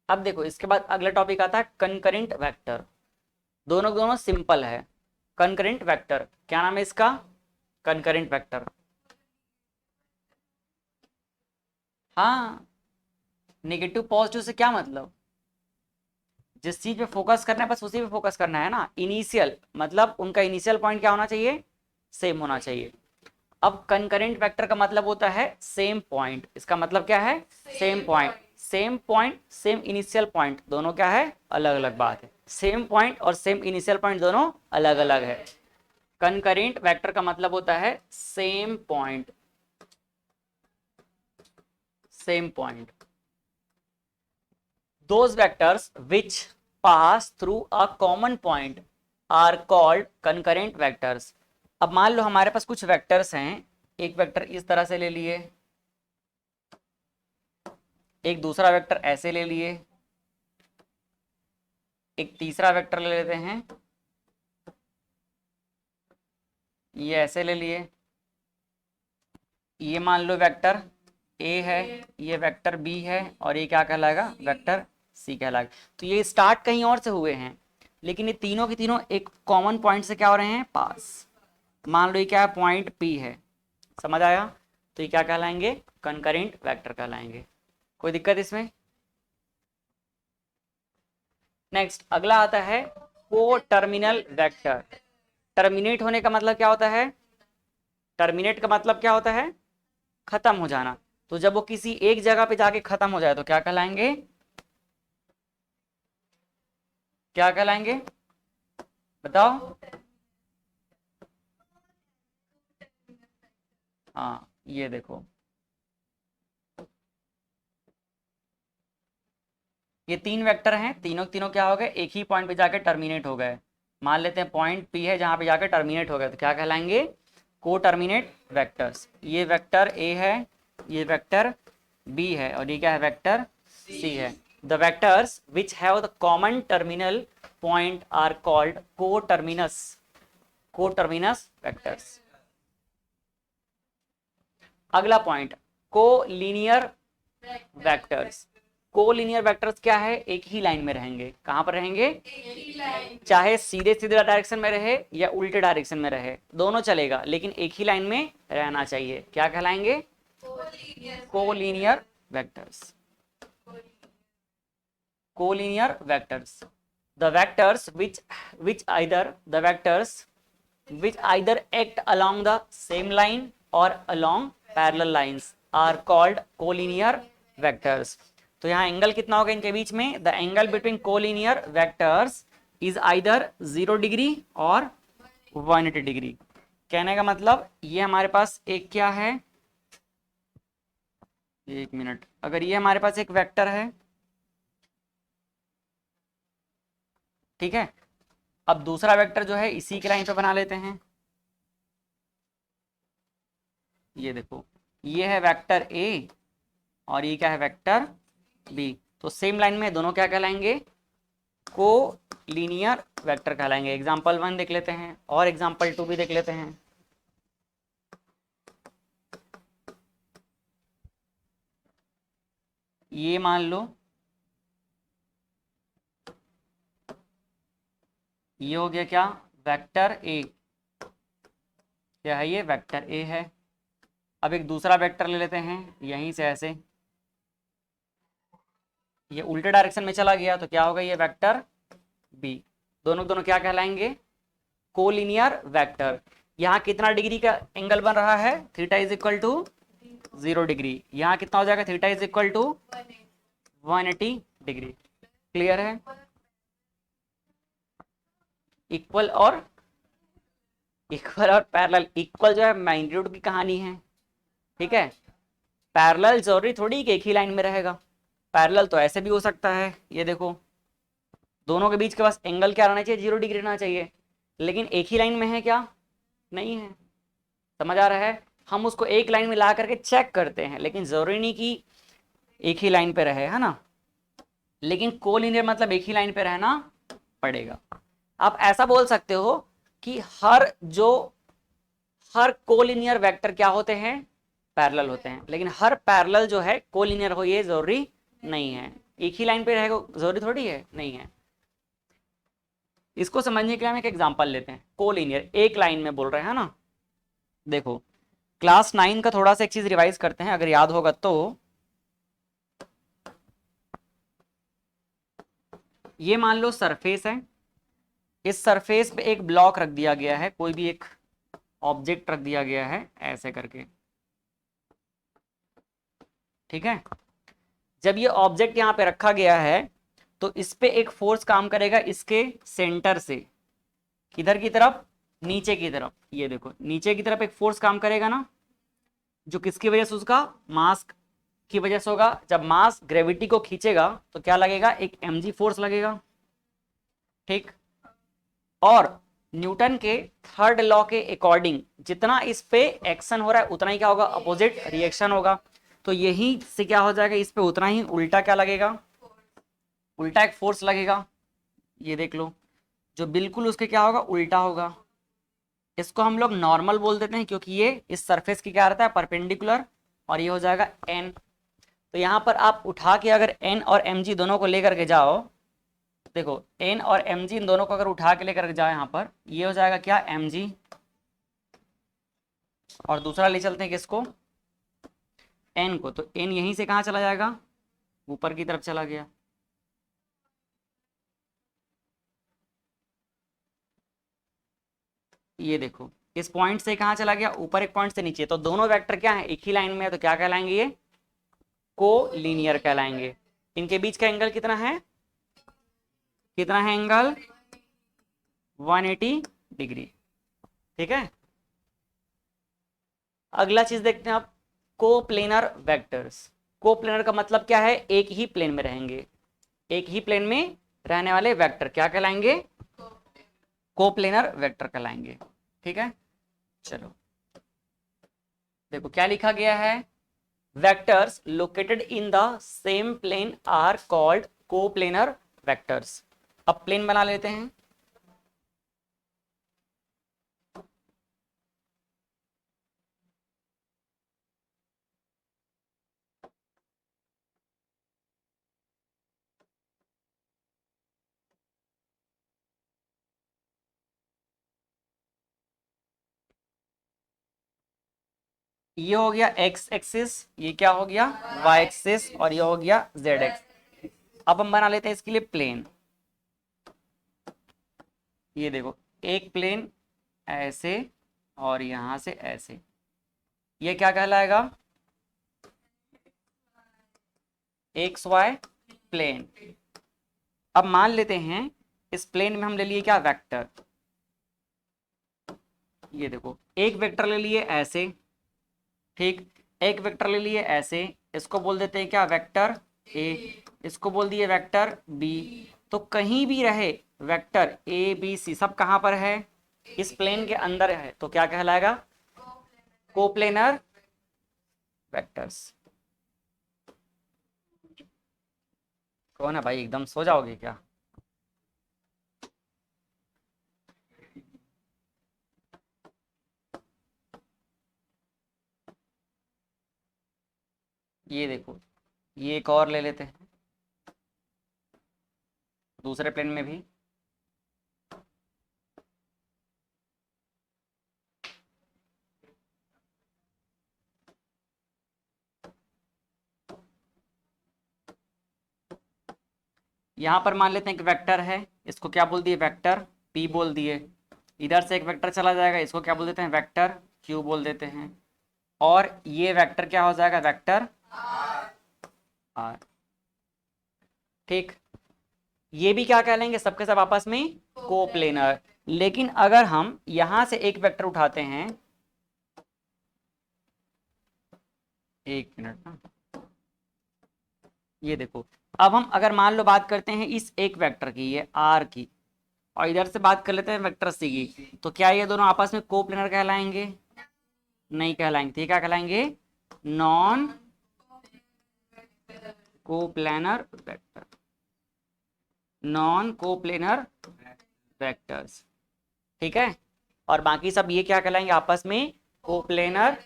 अब देखो इसके बाद अगला टॉपिक आता है कंकरेंट वेक्टर। दोनों दोनों सिंपल है। कंकरेंट वेक्टर क्या नाम है इसका, कंकरेंट वेक्टर। हाँ, नेगेटिव पॉजिटिव से क्या मतलब, जिस चीज पे फोकस करना है बस उसी पे फोकस करना है ना। इनिशियल मतलब उनका इनिशियल पॉइंट क्या होना चाहिए, सेम होना चाहिए। अब कंकरेंट वेक्टर का मतलब होता है सेम पॉइंट, इसका मतलब क्या है, same point. Same point same initial point दोनों क्या है, अलग अलग बात है। सेम पॉइंट और सेम इनिशियल पॉइंट दोनों अलग अलग है। कंकरेंट वेक्टर का मतलब होता है same point, same point. Those vectors which pass through a common point are called concurrent vectors। अब मान लो हमारे पास कुछ वेक्टर्स हैं, एक वेक्टर इस तरह से ले लिए, एक दूसरा वेक्टर ऐसे ले लिए, एक तीसरा वेक्टर ले लेते हैं, ये ऐसे ले लिए। ये मान लो वेक्टर ए है, ये वेक्टर बी है, और ये क्या कहलाएगा, वेक्टर सी कहलाएगा। तो ये स्टार्ट कहीं और से हुए हैं, लेकिन ये तीनों के तीनों एक कॉमन पॉइंट से क्या हो रहे हैं, पास। मान लो ये क्या है, पॉइंट पी है। समझ आया? तो ये क्या कहलाएंगे, कंकरेंट वेक्टर कहलाएंगे। कोई दिक्कत इसमें? नेक्स्ट अगला आता है को टर्मिनल वेक्टर। टर्मिनेट होने का मतलब क्या होता है, टर्मिनेट का मतलब क्या होता है, खत्म हो जाना। तो जब वो किसी एक जगह पे जाके खत्म हो जाए तो क्या कहलाएंगे, क्या कहलाएंगे, बताओ? हाँ, ये देखो, ये तीन वेक्टर हैं, तीनों तीनों क्या हो गए, एक ही पॉइंट पे जाके टर्मिनेट हो गए। मान लेते हैं पॉइंट पी है जहां पे जाके टर्मिनेट हो गए, तो क्या कहलाएंगे, को टर्मिनेट वेक्टर्स। ये वेक्टर ए है, ये वेक्टर बी है, और ये क्या है, वेक्टर सी है। The vectors which have the common terminal point are called coterminous, coterminous vectors. अगला point, collinear vectors. Collinear vectors क्या है, एक ही लाइन में रहेंगे। कहां पर रहेंगे, चाहे सीधे सीधे डायरेक्शन में रहे या उल्टे डायरेक्शन में रहे, दोनों चलेगा, लेकिन एक ही लाइन में रहना चाहिए। क्या कहलाएंगे, collinear vectors. Collinear vectors, the vectors which either the vectors which either act along the same line or along parallel lines are called collinear vectors। तो यहाँ एंगल कितना होगा इनके बीच में, the angle between collinear vectors is either 0 degree और 180 degree. कहने का मतलब ये हमारे पास एक क्या है, एक मिनट, अगर ये हमारे पास एक वेक्टर है, ठीक है, अब दूसरा वेक्टर जो है इसी के लाइन पे बना लेते हैं। ये देखो, ये है वेक्टर ए और ये क्या है, वेक्टर बी। तो सेम लाइन में दोनों क्या कहलाएंगे, को लीनियर वेक्टर कहलाएंगे। एग्जाम्पल 1 देख लेते हैं और एग्जाम्पल 2 भी देख लेते हैं। ये मान लो ये हो गया क्या, वेक्टर ए, क्या है ये, वेक्टर ए है। अब एक दूसरा वेक्टर ले लेते हैं यहीं से ऐसे, ये उल्टे डायरेक्शन में चला गया तो क्या होगा, ये वेक्टर बी। दोनों दोनों क्या कहलाएंगे, कोलिनियर वेक्टर। यहाँ कितना डिग्री का एंगल बन रहा है, theta is equal to 0 degree. यहाँ कितना हो जाएगा, theta is equal to 180 degree. Clear है। इक्वल और पैरेलल, इक्वल जो है मैग्नीट्यूड की कहानी है, ठीक है। पैरेलल जरूरी थोड़ी कि एक ही लाइन में रहेगा, पैरेलल तो ऐसे भी हो सकता है। ये देखो, दोनों के बीच के पास एंगल क्या रहना चाहिए, 0 डिग्री रहना चाहिए, लेकिन एक ही लाइन में है क्या, नहीं है। समझ आ रहा है। हम उसको एक लाइन में ला करके चेक करते हैं, लेकिन जरूरी नहीं कि एक ही लाइन पे रहे, है ना। लेकिन कोलिनियर मतलब एक ही लाइन पे रहना पड़ेगा। आप ऐसा बोल सकते हो कि हर कोलिनियर वेक्टर क्या होते हैं, पैरेलल होते हैं, लेकिन हर पैरेलल जो है कोलिनियर हो ये जरूरी नहीं है। एक ही लाइन पे रहेगा जरूरी थोड़ी है, नहीं है। इसको समझने के लिए हम एक एग्जांपल लेते हैं। कोलिनियर एक लाइन में बोल रहे हैं ना, देखो क्लास 9 का थोड़ा सा एक चीज रिवाइज करते हैं, अगर याद होगा तो। ये मान लो सरफेस है, इस सरफेस पे एक ब्लॉक रख दिया गया है, कोई भी एक ऑब्जेक्ट रख दिया गया है ऐसे करके, ठीक है। जब ये ऑब्जेक्ट यहाँ पे रखा गया है तो इस पे एक फोर्स काम करेगा, इसके सेंटर से किधर की तरफ, नीचे की तरफ। ये देखो नीचे की तरफ एक फोर्स काम करेगा ना, जो किसकी वजह से, उसका मास की वजह से होगा। जब मास ग्रेविटी को खींचेगा तो क्या लगेगा, एक mg फोर्स लगेगा, ठीक। और न्यूटन के थर्ड लॉ के अकॉर्डिंग जितना इस पे एक्शन हो रहा है उतना ही क्या होगा, अपोजिट रिएक्शन होगा। तो यही से क्या हो जाएगा, इस पे उतना ही उल्टा क्या लगेगा, उल्टा एक फोर्स लगेगा। ये देख लो, जो बिल्कुल उसके क्या होगा, उल्टा होगा। इसको हम लोग नॉर्मल बोल देते हैं, क्योंकि ये इस सरफेस की क्या रहता है, परपेंडिकुलर, और ये हो जाएगा एन। तो यहाँ पर आप उठा के अगर एन और एम जी दोनों को लेकर के जाओ, देखो एन और एम जी इन दोनों को अगर उठा के लेकर के जाओ यहाँ पर, ये हो जाएगा क्या, एम जी। और दूसरा ले चलते हैं किसको, एन को। तो एन यहीं से कहाँ चला जाएगा, ऊपर की तरफ चला गया। ये देखो इस पॉइंट से कहाँ चला गया, ऊपर एक पॉइंट से नीचे। तो दोनों वेक्टर क्या है, एक ही लाइन में है, तो क्या कहलाएंगे, ये को लीनियर कहलाएंगे। इनके बीच का एंगल कितना है, कितना है एंगल, 180 डिग्री, ठीक है। अगला चीज देखते हैं आप, कोप्लेनर वेक्टर्स। कोप्लेनर का मतलब क्या है, एक ही प्लेन में रहेंगे, एक ही प्लेन में रहने वाले वेक्टर क्या कहलाएंगे, कोप्लेनर वेक्टर कहलाएंगे, ठीक है। चलो देखो क्या लिखा गया है, vectors located in the same plane are called coplanar vectors. अब प्लेन बना लेते हैं। ये हो गया एक्स एक्सिस, ये क्या हो गया, वाई एक्सिस, और ये हो गया जेड एक्स। अब हम बना लेते हैं इसके लिए प्लेन। ये देखो एक प्लेन ऐसे, और यहां से ऐसे, ये क्या कहलाएगा, एक्स वाई प्लेन। अब मान लेते हैं इस प्लेन में हम ले लिए क्या, वेक्टर। ये देखो एक वेक्टर ले लिए ऐसे, ठीक, एक वेक्टर ले लिए ऐसे, इसको बोल देते हैं क्या, वेक्टर ए। इसको बोल दिए वेक्टर बी। तो कहीं भी रहे वेक्टर ए बी सी, सब कहां पर है, इस प्लेन के अंदर है, तो क्या कहलाएगा, कोप्लेनर वेक्टर्स। कौन है भाई, एकदम सो जाओगे क्या। ये देखो, ये एक और ले लेते हैं दूसरे प्लेन में भी। यहाँ पर मान लेते हैं कि वेक्टर है, इसको क्या बोल दिए, वेक्टर p बोल दिए। इधर से एक वेक्टर चला जाएगा, इसको क्या बोल देते हैं, वेक्टर q बोल देते हैं। और ये वेक्टर क्या हो जाएगा, वेक्टर r। ठीक, ये भी क्या कहलाएंगे, सबके सब आपस में कोप्लेनर। लेकिन अगर हम यहां से एक वेक्टर उठाते हैं, एक मिनट ना, ये देखो, अब हम अगर मान लो बात करते हैं इस एक वेक्टर की, ये r की, और इधर से बात कर लेते हैं वेक्टर c की, तो क्या ये दोनों आपस में कोप्लेनर कहलाएंगे, नहीं कहलाएंगे। ठीक, क्या कहलाएंगे, non coplanar vector, non coplanar vectors. ठीक है, और बाकी सब ये क्या कहलाएंगे, आपस में कोप्लेनर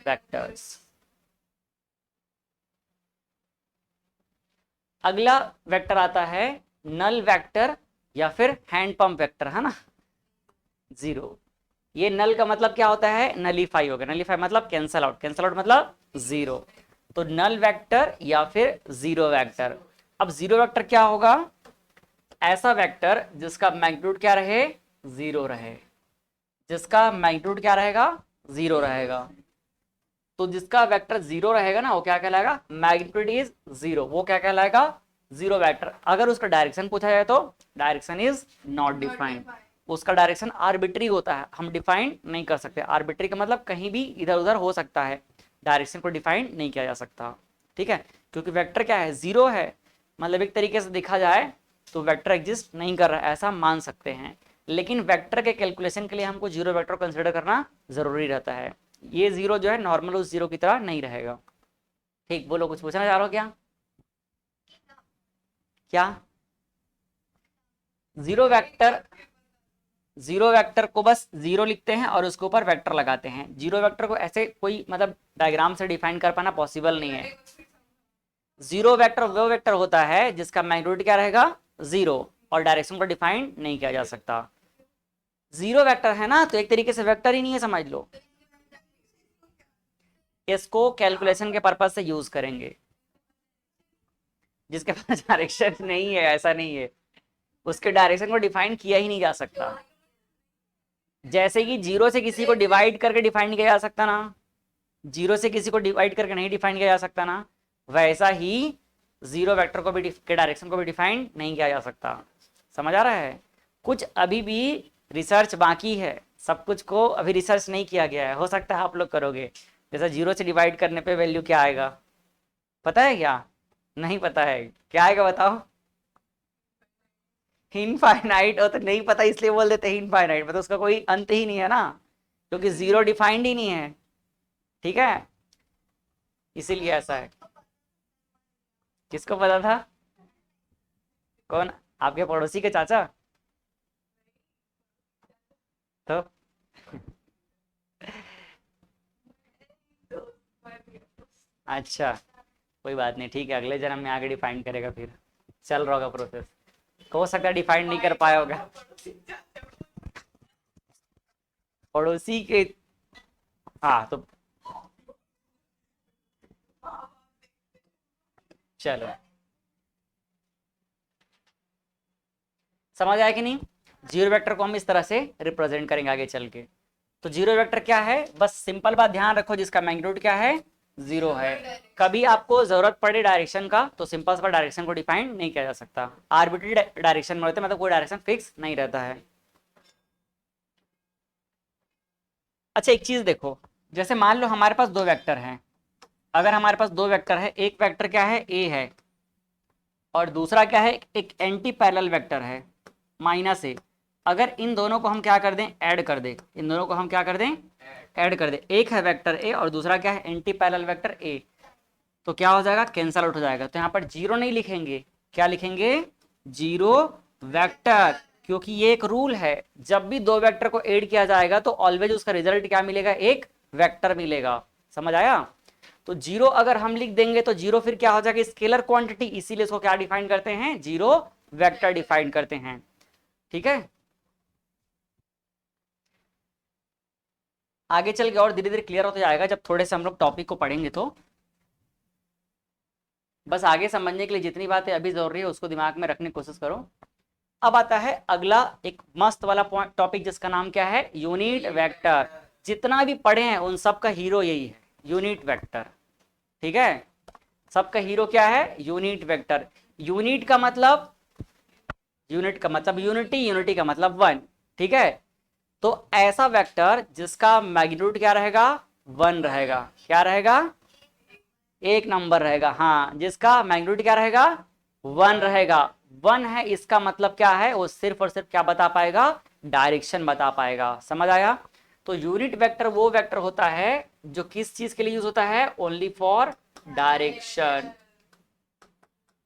वेक्टर्स। अगला वेक्टर आता है नल वेक्टर या फिर हैंड पंप वेक्टर, है ना, जीरो। ये नल का मतलब क्या होता है, नलीफाई हो गया, नलीफाई मतलब कैंसल आउट, कैंसल आउट मतलब जीरो। तो नल वेक्टर या फिर जीरो वेक्टर। अब जीरो वेक्टर क्या होगा, ऐसा वेक्टर जिसका मैग्नीट्यूड क्या रहे, जीरो रहे, जिसका मैग्नीट्यूड क्या रहेगा, जीरो रहेगा। तो जिसका वेक्टर जीरो रहेगा ना, वो क्या कहलाएगा, मैग्नीट्यूड इज जीरो, वो क्या कहलाएगा, जीरो वेक्टर। अगर उसका डायरेक्शन पूछा जाए तो डायरेक्शन इज नॉट डिफाइंड, उसका डायरेक्शन आर्बिट्री होता है, हम डिफाइन नहीं कर सकते। आर्बिट्री का मतलब कहीं भी इधर उधर हो सकता है, डायरेक्शन को डिफाइन नहीं किया जा सकता। ठीक है, क्योंकि वेक्टर क्या है, जीरो है, मतलब एक तरीके से देखा जाए तो वेक्टर एग्जिस्ट नहीं कर रहा है, ऐसा मान सकते हैं। लेकिन वेक्टर के कैलकुलेशन के लिए हमको जीरो वेक्टर कंसिडर करना जरूरी रहता है। ये जीरो जो है नॉर्मल उस जीरो की तरह नहीं रहेगा। ठीक, बोलो, कुछ पूछना चाह रहे हो क्या, क्या, जीरो वेक्टर, जीरो वेक्टर को बस जीरो लिखते हैं और उसके ऊपर वेक्टर लगाते हैं। जीरो वेक्टर को ऐसे कोई मतलब डायग्राम से डिफाइन कर पाना पॉसिबल नहीं है। जीरो वेक्टर वो वेक्टर होता है जिसका मैग्नीट्यूड क्या रहेगा, जीरो, और डायरेक्शन को डिफाइन नहीं किया जा सकता। जीरो वेक्टर है ना, तो एक तरीके से वेक्टर ही नहीं है, समझ लो। इसको कैलकुलेशन के पर्पज से यूज करेंगे। जिसके पास डायरेक्शन नहीं है, ऐसा नहीं है, उसके डायरेक्शन को डिफाइन किया ही नहीं जा सकता। जैसे कि जीरो से किसी को डिवाइड करके डिफाइन नहीं किया जा सकता ना, जीरो से किसी को डिवाइड करके नहीं डिफाइन किया जा सकता ना, वैसा ही जीरो वेक्टर को भी के डायरेक्शन को भी डिफाइन नहीं किया जा सकता। समझ आ रहा है, कुछ अभी भी रिसर्च बाकी है, सब कुछ को अभी रिसर्च नहीं किया गया है, हो सकता है आप लोग करोगे। जैसा जीरो से डिवाइड करने पे वैल्यू क्या आएगा, पता है क्या, नहीं पता है, क्या आएगा बताओ, इनफाइनाइट। हो तो नहीं पता इसलिए बोल देते हैं इनफाइनाइट, मतलब उसका कोई अंत ही नहीं है ना, क्योंकि जीरो डिफाइंड ही नहीं है। ठीक है, इसीलिए ऐसा है। किसको पता था, कौन, आपके पड़ोसी के चाचा, तो अच्छा, कोई बात नहीं, ठीक है, अगले जन्म में आगे डिफाइन करेगा, फिर चल रहा होगा प्रोसेस, हो सकता है डिफाइन नहीं कर पाया होगा पड़ोसी के। हाँ तो चलो, समझ आया कि नहीं। जीरो वेक्टर को हम इस तरह से रिप्रेजेंट करेंगे आगे चल के। तो जीरो वेक्टर क्या है, बस सिंपल बात ध्यान रखो, जिसका मैग्नीट्यूड क्या है, जीरो है। कभी आपको जरूरत पड़े डायरेक्शन का तो सिंपल सा डायरेक्शन को डिफाइन नहीं किया जा सकता, आर्बिट्री डायरेक्शन में रहते, मतलब कोई डायरेक्शन फिक्स नहीं रहता है। अच्छा, एक चीज देखो, जैसे मान लो हमारे पास दो वेक्टर हैं, अगर हमारे पास दो वेक्टर है, एक वेक्टर क्या है, ए है, और दूसरा क्या है, एक एंटी पैरेलल वेक्टर है, माइनस ए। अगर इन दोनों को हम क्या कर दें, ऐड कर दें, इन दोनों को हम क्या कर दें, ऐड कर दें, एक है वेक्टर ए और दूसरा क्या है, एंटी पैरेलल वेक्टर ए, तो क्या हो जाएगा, कैंसल आउट हो जाएगा। तो यहाँ पर जीरो नहीं लिखेंगे, क्या लिखेंगे, जीरो वेक्टर, क्योंकि ये एक रूल है, जब भी दो वेक्टर को ऐड किया जाएगा तो ऑलवेज उसका रिजल्ट क्या मिलेगा, एक वेक्टर मिलेगा। समझ आया। तो जीरो अगर हम लिख देंगे तो जीरो फिर क्या हो जाएगा, स्केलर क्वांटिटी, इसीलिए इसको क्या डिफाइन करते हैं, जीरो वेक्टर डिफाइन करते हैं। ठीक है, आगे चल के और धीरे धीरे क्लियर होता जाएगा जब थोड़े से हम लोग टॉपिक को पढ़ेंगे। तो बस आगे समझने के लिए जितनी बातें अभी जरूरी है उसको दिमाग में रखने की कोशिश करो। अब आता है अगला एक मस्त वाला पॉइंट टॉपिक जिसका नाम क्या है, यूनिट वेक्टर। जितना भी पढ़े हैं उन सब का हीरो यही है, यूनिट वेक्टर। ठीक है, सबका हीरो क्या है, यूनिट वेक्टर। यूनिट का मतलब, यूनिट का मतलब यूनिटी, यूनिटी का मतलब वन। ठीक है, तो ऐसा वेक्टर जिसका मैग्नीट्यूड क्या रहेगा, वन रहेगा। क्या रहेगा, एक नंबर रहेगा। हाँ, जिसका मैग्नीट्यूड क्या रहेगा, वन रहेगा। वन है इसका मतलब क्या है, वो सिर्फ और सिर्फ क्या बता पाएगा, डायरेक्शन बता पाएगा। समझ आया। तो यूनिट वेक्टर वो वेक्टर होता है जो किस चीज के लिए यूज होता है, ओनली फॉर डायरेक्शन।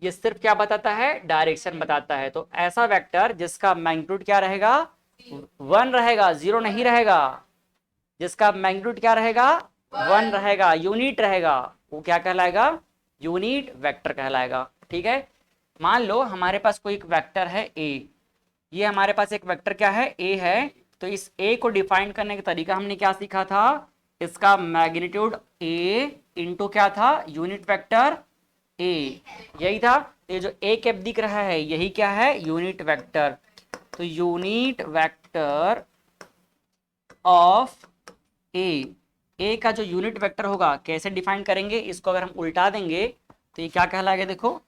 ये सिर्फ क्या बताता है, डायरेक्शन बताता है। तो ऐसा वेक्टर जिसका मैग्नीट्यूड क्या रहेगा, वन रहेगा, जीरो नहीं रहेगा। जिसका मैग्नीट्यूड क्या रहेगा, वन रहेगा, यूनिट रहेगा, वो क्या कहलाएगा, यूनिट वेक्टर कहलाएगा। ठीक है, मान लो हमारे पास कोई एक वेक्टर है ए। ये हमारे पास एक वेक्टर क्या है, ए है। तो इस ए को डिफाइन करने का तरीका हमने क्या सीखा था, इसका मैग्नीट्यूड ए इंटू क्या था, यूनिट वेक्टर ए, यही था। ये जो ए कैप दिख रहा है यही क्या है, यूनिट वेक्टर। तो यूनिट वेक्टर ऑफ ए, ए का जो यूनिट वेक्टर होगा कैसे डिफाइन करेंगे, इसको अगर हम उल्टा देंगे तो ये क्या कहलाएगा, देखो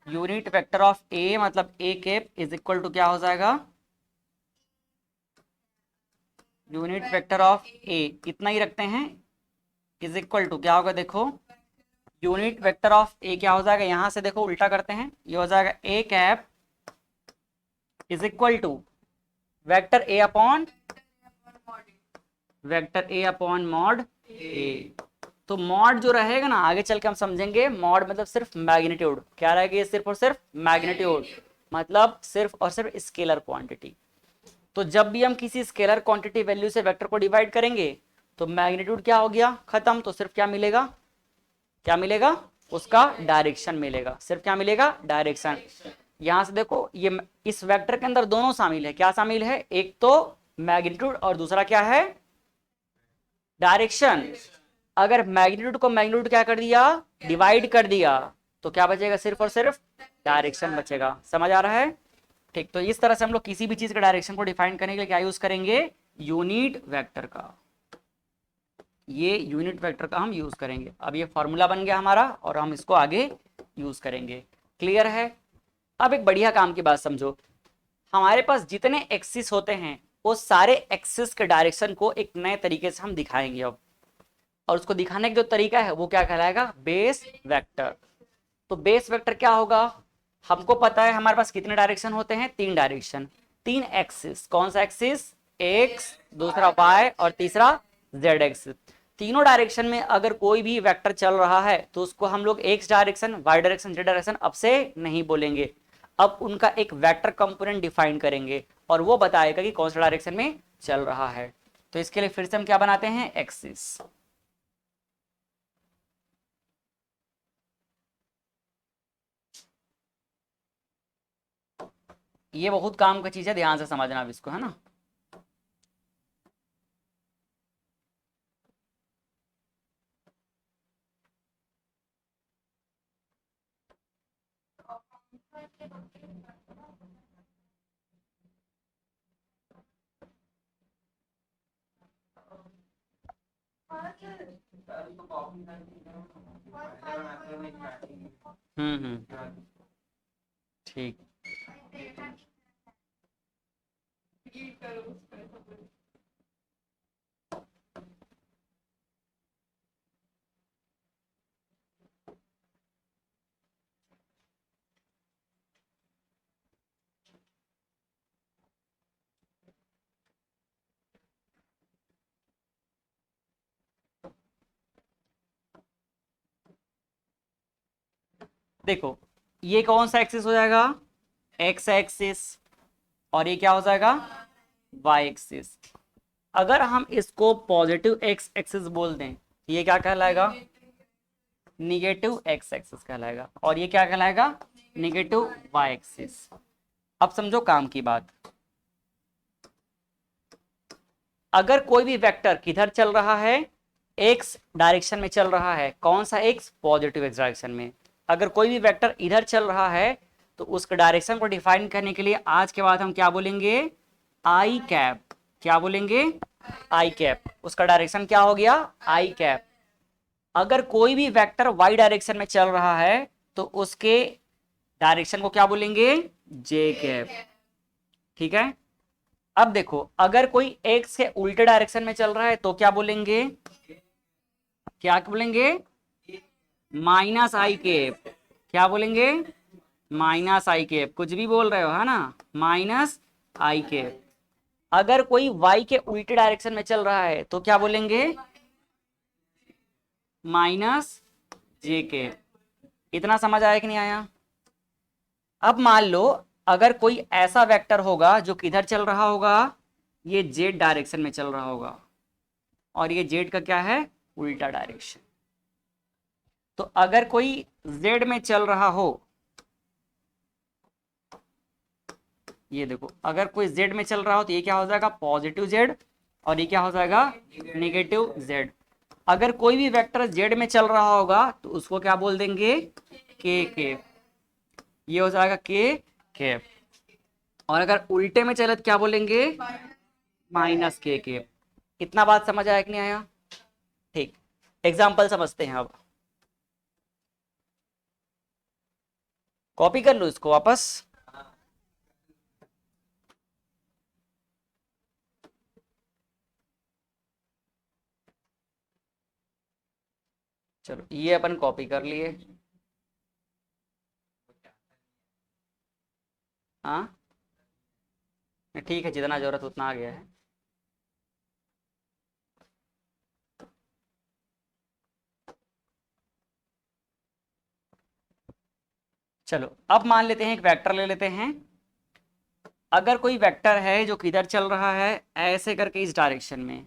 यूनिट वेक्टर ऑफ ए मतलब ए कैप इज इक्वल टू क्या हो जाएगा, यूनिट वेक्टर ऑफ ए इतना ही रखते हैं, इज इक्वल टू क्या होगा, देखो यूनिट वेक्टर ऑफ ए क्या हो जाएगा, यहां से देखो उल्टा करते हैं, ये हो जाएगा ए cap is equal to vector A upon, vector A upon mod a. तो मॉड जो रहेगा ना, आगे चल के हम समझेंगे, मॉड मतलब सिर्फ मैग्नीट्यूड। क्या रहेगा, ये सिर्फ और सिर्फ मैग्नीट्यूड, मतलब सिर्फ और सिर्फ स्केलर क्वांटिटी। तो जब भी हम किसी स्केलर क्वांटिटी वैल्यू से वेक्टर को डिवाइड करेंगे तो मैग्नीट्यूड क्या हो गया, खत्म। तो सिर्फ क्या मिलेगा, क्या मिलेगा, उसका डायरेक्शन मिलेगा। सिर्फ क्या मिलेगा, डायरेक्शन। यहां से देखो ये इस वेक्टर के अंदर दोनों शामिल है। क्या शामिल है, एक तो मैग्नीट्यूड और दूसरा क्या है, डायरेक्शन। अगर मैग्नीट्यूड को मैग्नीट्यूड क्या कर दिया, डिवाइड कर दिया, तो क्या बचेगा, सिर्फ और सिर्फ डायरेक्शन बचेगा। समझ आ रहा है। ठीक, तो इस तरह से हम लोग किसी भी चीज का डायरेक्शन को डिफाइन करने के लिए क्या यूज करेंगे, यूनिट वेक्टर का। ये यूनिट वेक्टर का हम यूज करेंगे। अब ये फॉर्मूला बन गया हमारा और हम इसको आगे यूज करेंगे। क्लियर है। अब एक बढ़िया काम की बात समझो, हमारे पास जितने एक्सिस होते हैं वो सारे एक्सिस के डायरेक्शन को एक नए तरीके से हम दिखाएंगे अब। और उसको दिखाने का जो तरीका है वो क्या कहलाएगा, बेस वेक्टर। तो बेस वेक्टर क्या होगा, हमको पता है हमारे पास कितने डायरेक्शन होते हैं, तीन डायरेक्शन, तीन एक्सिस। कौन सा एक्सिस, एक्स, दूसरा वाई और तीसरा जेड एक्सिस। तीनों डायरेक्शन में अगर कोई भी वेक्टर चल रहा है तो उसको हम लोग X direction, Y direction, Z direction अब से नहीं बोलेंगे। अब उनका एक वेक्टर कंपोनेंट डिफाइन करेंगे और वो बताएगा कि कौन सा डायरेक्शन में चल रहा है। तो इसके लिए फिर से हम क्या बनाते हैं, एक्सिस। ये बहुत काम का चीज है, ध्यान से समझना अब इसको, है ना। ठीक। देखो ये कौन सा एक्सिस हो जाएगा, एक्स एक्सिस, और ये क्या हो जाएगा, वाई एक्सिस। अगर हम इसको पॉजिटिव एक्स एक्सिस बोल दें तो ये क्या कहलाएगा, निगेटिव एक्स एक्सिस कहलाएगा। और ये क्या कहलाएगा, निगेटिव वाई एक्सिस। अब समझो काम की बात, अगर कोई भी वेक्टर किधर चल रहा है, एक्स डायरेक्शन में चल रहा है, कौन सा एक्स, पॉजिटिव एक्स डायरेक्शन में। अगर कोई भी वेक्टर इधर चल रहा है तो उसके डायरेक्शन को डिफाइन करने के लिए आज के बाद हम क्या बोलेंगे, आई कैप। क्या बोलेंगे, आई कैप। उसका डायरेक्शन क्या हो गया, आई कैप। अगर कोई भी वेक्टर वाई डायरेक्शन में चल रहा है तो उसके डायरेक्शन को क्या बोलेंगे, जे कैप। ठीक है। अब देखो अगर कोई एक्स के उल्टे डायरेक्शन में चल रहा है तो क्या बोलेंगे, क्या बोलेंगे, माइनस आई कैप। क्या बोलेंगे, माइनस आई कैप। कुछ भी बोल रहे हो है ना, माइनस आई कैप। अगर कोई वाई के उल्टे डायरेक्शन में चल रहा है तो क्या बोलेंगे, माइनस जे कैप। इतना समझ आया कि नहीं आया। अब मान लो अगर कोई ऐसा वेक्टर होगा जो किधर चल रहा होगा, ये जेड डायरेक्शन में चल रहा होगा और ये जेड का क्या है, उल्टा डायरेक्शन। तो अगर कोई जेड में चल रहा हो, ये देखो अगर कोई जेड में चल रहा हो तो ये क्या हो जाएगा, पॉजिटिव जेड, और ये क्या हो जाएगा, नेगेटिव जेड। अगर कोई भी वेक्टर जेड में चल रहा होगा तो उसको क्या बोल देंगे, के। ये हो जाएगा के कैप। और अगर उल्टे में चले तो क्या बोलेंगे, माइनस के कैप। इतना बात समझ आया कि नहीं आया। ठीक, एग्जाम्पल समझते हैं। अब कॉपी कर लो इसको वापस। चलो ये अपन कॉपी कर लिए। हाँ ठीक है, जितना जरूरत उतना आ गया है। चलो अब मान लेते हैं एक वेक्टर ले लेते हैं। अगर कोई वेक्टर है जो किधर चल रहा है, ऐसे करके इस डायरेक्शन में,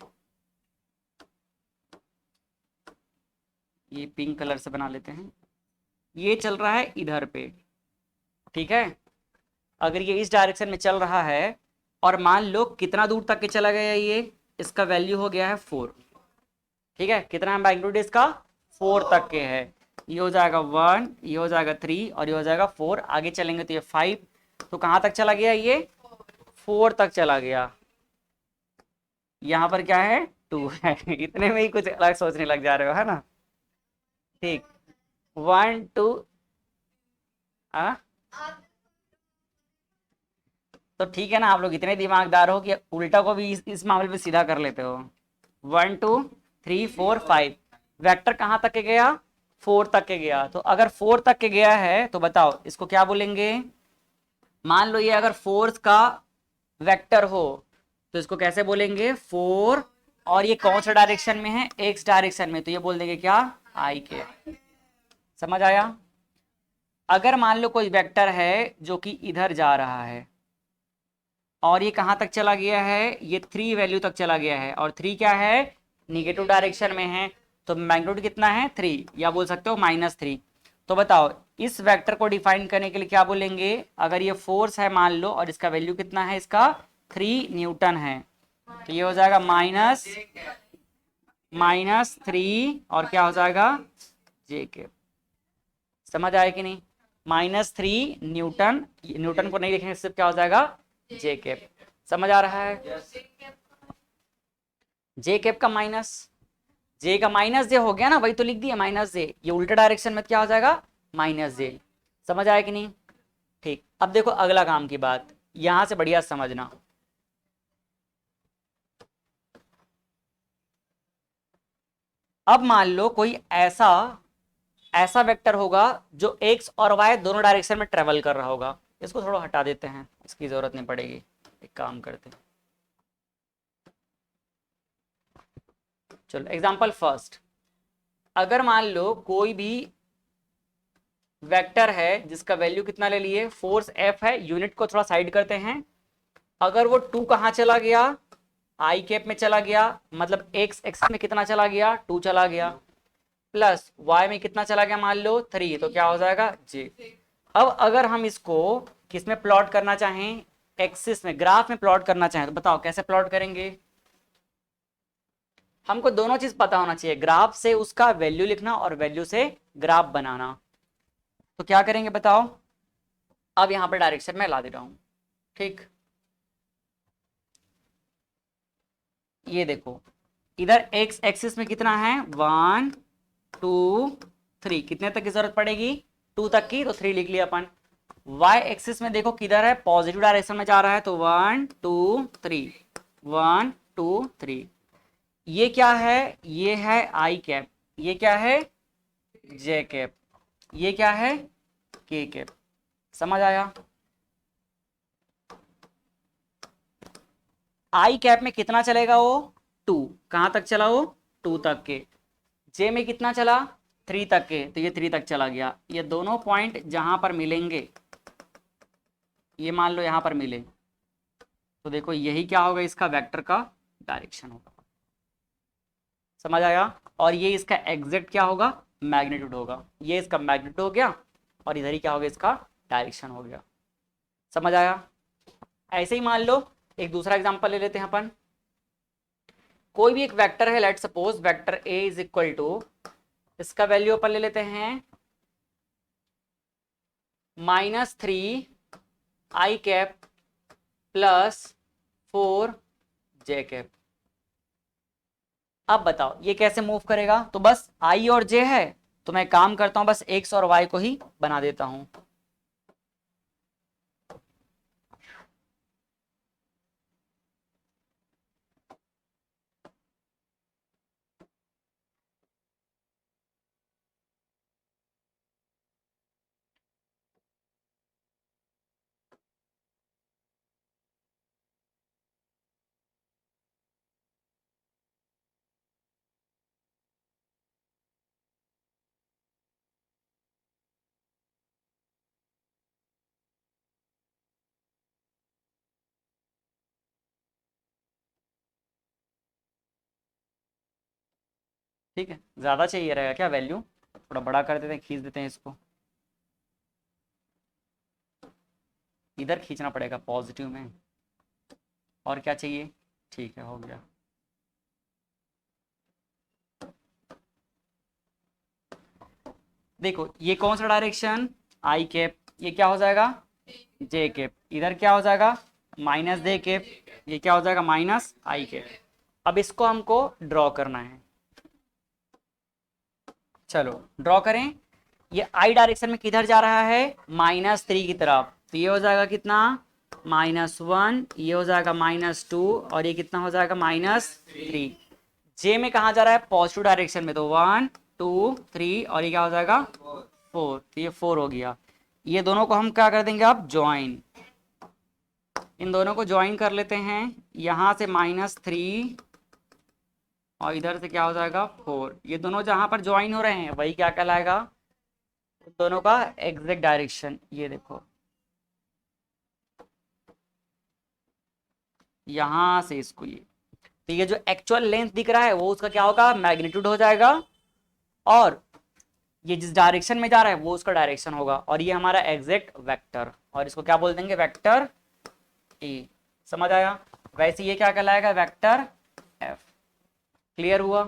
ये पिंक कलर से बना लेते हैं, ये चल रहा है इधर पे। ठीक है। अगर ये इस डायरेक्शन में चल रहा है और मान लो कितना दूर तक के चला गया, ये इसका वैल्यू हो गया है 4। ठीक है, कितना मैग्नीट्यूड इसका, 4 तक के है। ये हो जाएगा 1, ये हो जाएगा 3 और ये हो जाएगा 4। आगे चलेंगे तो ये 5। तो कहाँ तक चला गया, ये 4 तक चला गया। यहाँ पर क्या है, 2 है। इतने में ही कुछ अलग सोचने लग जा रहे हो है ना। ठीक, 1 2। तो ठीक है ना, आप लोग इतने दिमागदार हो कि उल्टा को भी इस मामले में सीधा कर लेते हो। 1 2 3 4 5। वेक्टर कहाँ तक के गया, 4 तक के गया। तो अगर 4 तक के गया है तो बताओ इसको क्या बोलेंगे। मान लो ये अगर फोर्स का वेक्टर हो तो इसको कैसे बोलेंगे, 4। और ये कौन सा डायरेक्शन में है, एक्स डायरेक्शन में, तो ये बोल देंगे क्या, आई के। समझ आया। अगर मान लो कोई वेक्टर है जो कि इधर जा रहा है और ये कहां तक चला गया है, ये 3 वैल्यू तक चला गया है, और 3 क्या है, निगेटिव डायरेक्शन में है। तो मैग्नीट्यूड कितना है, 3, या बोल सकते हो -3। तो बताओ इस वेक्टर को डिफाइन करने के लिए क्या बोलेंगे। अगर ये फोर्स है मान लो और इसका वैल्यू कितना है, इसका 3 न्यूटन है, तो ये हो जाएगा -3 और क्या हो जाएगा, जे के। समझ आया कि नहीं। -3 न्यूटन, न्यूटन को नहीं लिखेंगे, सिर्फ क्या हो जाएगा, जे कैप। समझ आ रहा है। जे कैप का माइनस, जे का माइनस जे हो गया ना, वही तो लिख दिया -जे। ये उल्टे डायरेक्शन में क्या हो जाएगा, -जे। समझ आया कि नहीं। ठीक, अब देखो अगला काम की बात, यहां से बढ़िया समझना। अब मान लो कोई ऐसा वेक्टर होगा जो एक्स और वाई दोनों डायरेक्शन में ट्रेवल कर रहा होगा। इसको थोड़ा हटा देते हैं, इसकी जरूरत नहीं पड़ेगी। एक काम करते हैं, चलो एग्जांपल फर्स्ट। अगर मान लो कोई भी वेक्टर है जिसका वैल्यू कितना ले लिए, फोर्स एफ है, यूनिट को थोड़ा साइड करते हैं। अगर वो 2 कहाँ चला गया, आई कैप में चला गया, मतलब एक्स एक्स में कितना चला गया, 2 चला गया, प्लस वाई में कितना चला गया, मान लो 3, तो क्या हो जाएगा, जे। अब अगर हम इसको किस में प्लॉट करना चाहें, एक्सिस में, ग्राफ में प्लॉट करना चाहें, तो बताओ कैसे प्लॉट करेंगे। हमको दोनों चीज पता होना चाहिए, ग्राफ से उसका वैल्यू लिखना और वैल्यू से ग्राफ बनाना। तो क्या करेंगे बताओ, अब यहां पर डायरेक्शन में ला दे रहा हूं। ठीक, ये देखो, इधर एक्स एक्सिस में कितना है, 1 2 3, कितने तक की जरूरत पड़ेगी, 2 तक की, तो 3 लिख लिया अपन। वाई एक्सिस में देखो किधर है, पॉजिटिव डायरेक्शन में जा रहा है, तो 1 2 3, 1 2 3। ये क्या है, ये है आई कैप, ये क्या है जे कैप, ये क्या है के कैप। समझ आया। आई कैप में कितना चलेगा वो, 2, कहां तक चला वो, 2 तक के। जे में कितना चला, 3 तक के, तो ये 3 तक चला गया। ये दोनों पॉइंट जहां पर मिलेंगे, ये मान लो यहां पर मिले, तो देखो यही क्या होगा, इसका वेक्टर का डायरेक्शन होगा। समझ आया। और ये इसका एग्जैक्ट क्या होगा, मैग्नीट्यूड होगा। ये इसका मैग्नीट्यूड हो गया और इधर ही क्या होगा, इसका डायरेक्शन हो गया। समझ आया। ऐसे ही मान लो एक दूसरा एग्जांपल ले लेते हैं अपन। कोई भी एक वेक्टर है, let suppose vector A is equal to, इसका वैल्यू अपन ले लेते हैं -3 आई कैप +4 जे कैप। अब बताओ ये कैसे मूव करेगा, तो बस आई और जे है, तो मैं काम करता हूं, बस एक्स और वाई को ही बना देता हूं। ठीक है, ज्यादा चाहिए रहेगा क्या वैल्यू, थोड़ा बड़ा कर देते हैं, खींच देते हैं इसको, इधर खींचना पड़ेगा पॉजिटिव में। और क्या चाहिए, ठीक है हो गया। देखो ये कौन सा डायरेक्शन, आई कैप, ये क्या हो जाएगा जे कैप, इधर क्या हो जाएगा -जे कैप, ये क्या हो जाएगा -आई कैप। अब इसको हमको ड्रॉ करना है, चलो ड्रॉ करें। ये आई डायरेक्शन में किधर जा रहा है, -3 की तरफ, तो ये हो जाएगा कितना -1, ये हो जाएगा -2 और ये कितना हो जाएगा -3। जे में कहा जा रहा है, पॉजिटिव डायरेक्शन में, तो 1 2 3 और ये क्या हो जाएगा 4, तो ये 4 हो गया। ये दोनों को हम क्या कर देंगे अब, ज्वाइन, इन दोनों को ज्वाइन कर लेते हैं। यहां से -3 और इधर से क्या हो जाएगा 4, ये दोनों जहां पर ज्वाइन हो रहे हैं वही क्या कहलाएगा, दोनों का एग्जैक्ट डायरेक्शन। ये देखो यहां से इसको, ये तो ये जो एक्चुअल लेंथ दिख रहा है वो उसका क्या होगा, मैग्नीट्यूड हो जाएगा, और ये जिस डायरेक्शन में जा रहा है वो उसका डायरेक्शन होगा, और ये हमारा एग्जैक्ट वेक्टर, और इसको क्या बोल देंगे, वेक्टर ए। समझ आया। वैसे ये क्या कहलाएगा, वेक्टर एफ। क्लियर हुआ।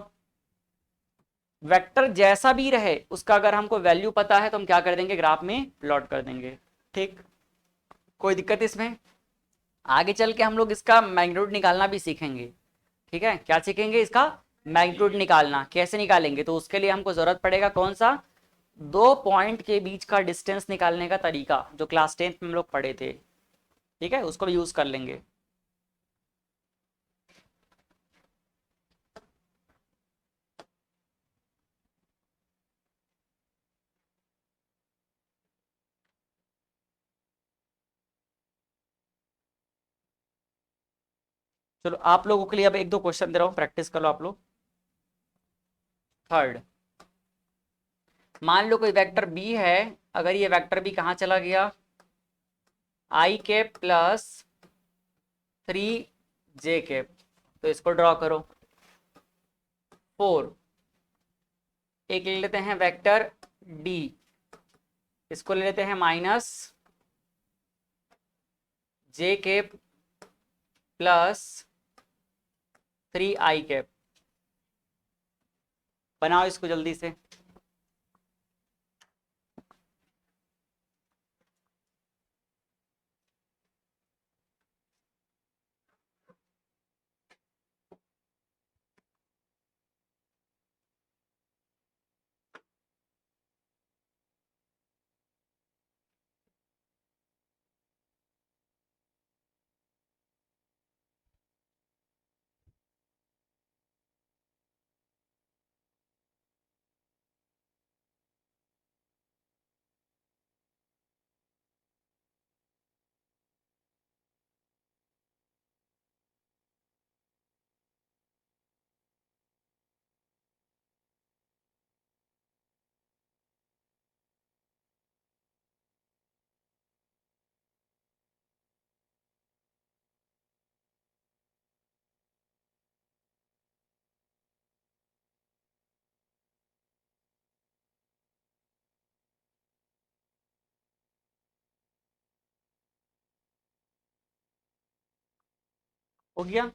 वेक्टर जैसा भी रहे उसका अगर हमको वैल्यू पता है तो हम क्या कर देंगे, ग्राफ में प्लॉट कर देंगे। ठीक, कोई दिक्कत इसमें। आगे चल के हम लोग इसका मैग्नीट्यूड निकालना भी सीखेंगे। ठीक है, क्या सीखेंगे, इसका मैग्नीट्यूड निकालना कैसे निकालेंगे, तो उसके लिए हमको जरूरत पड़ेगा कौन सा, दो पॉइंट के बीच का डिस्टेंस निकालने का तरीका, जो क्लास 10th में हम लोग पढ़े थे। ठीक है, उसको भी यूज कर लेंगे। चलो आप लोगों के लिए अब एक दो क्वेश्चन दे रहा हूँ, प्रैक्टिस कर लो आप लोग। थर्ड, मान लो कोई वेक्टर बी है, अगर ये वेक्टर बी कहाँ चला गया, आई कैप +3 जे कैप, तो इसको ड्रॉ करो। 4, एक ले लेते हैं वेक्टर डी, इसको ले लेते हैं -जे कैप +3 आई कैप, बनाओ इसको जल्दी से। हो गया?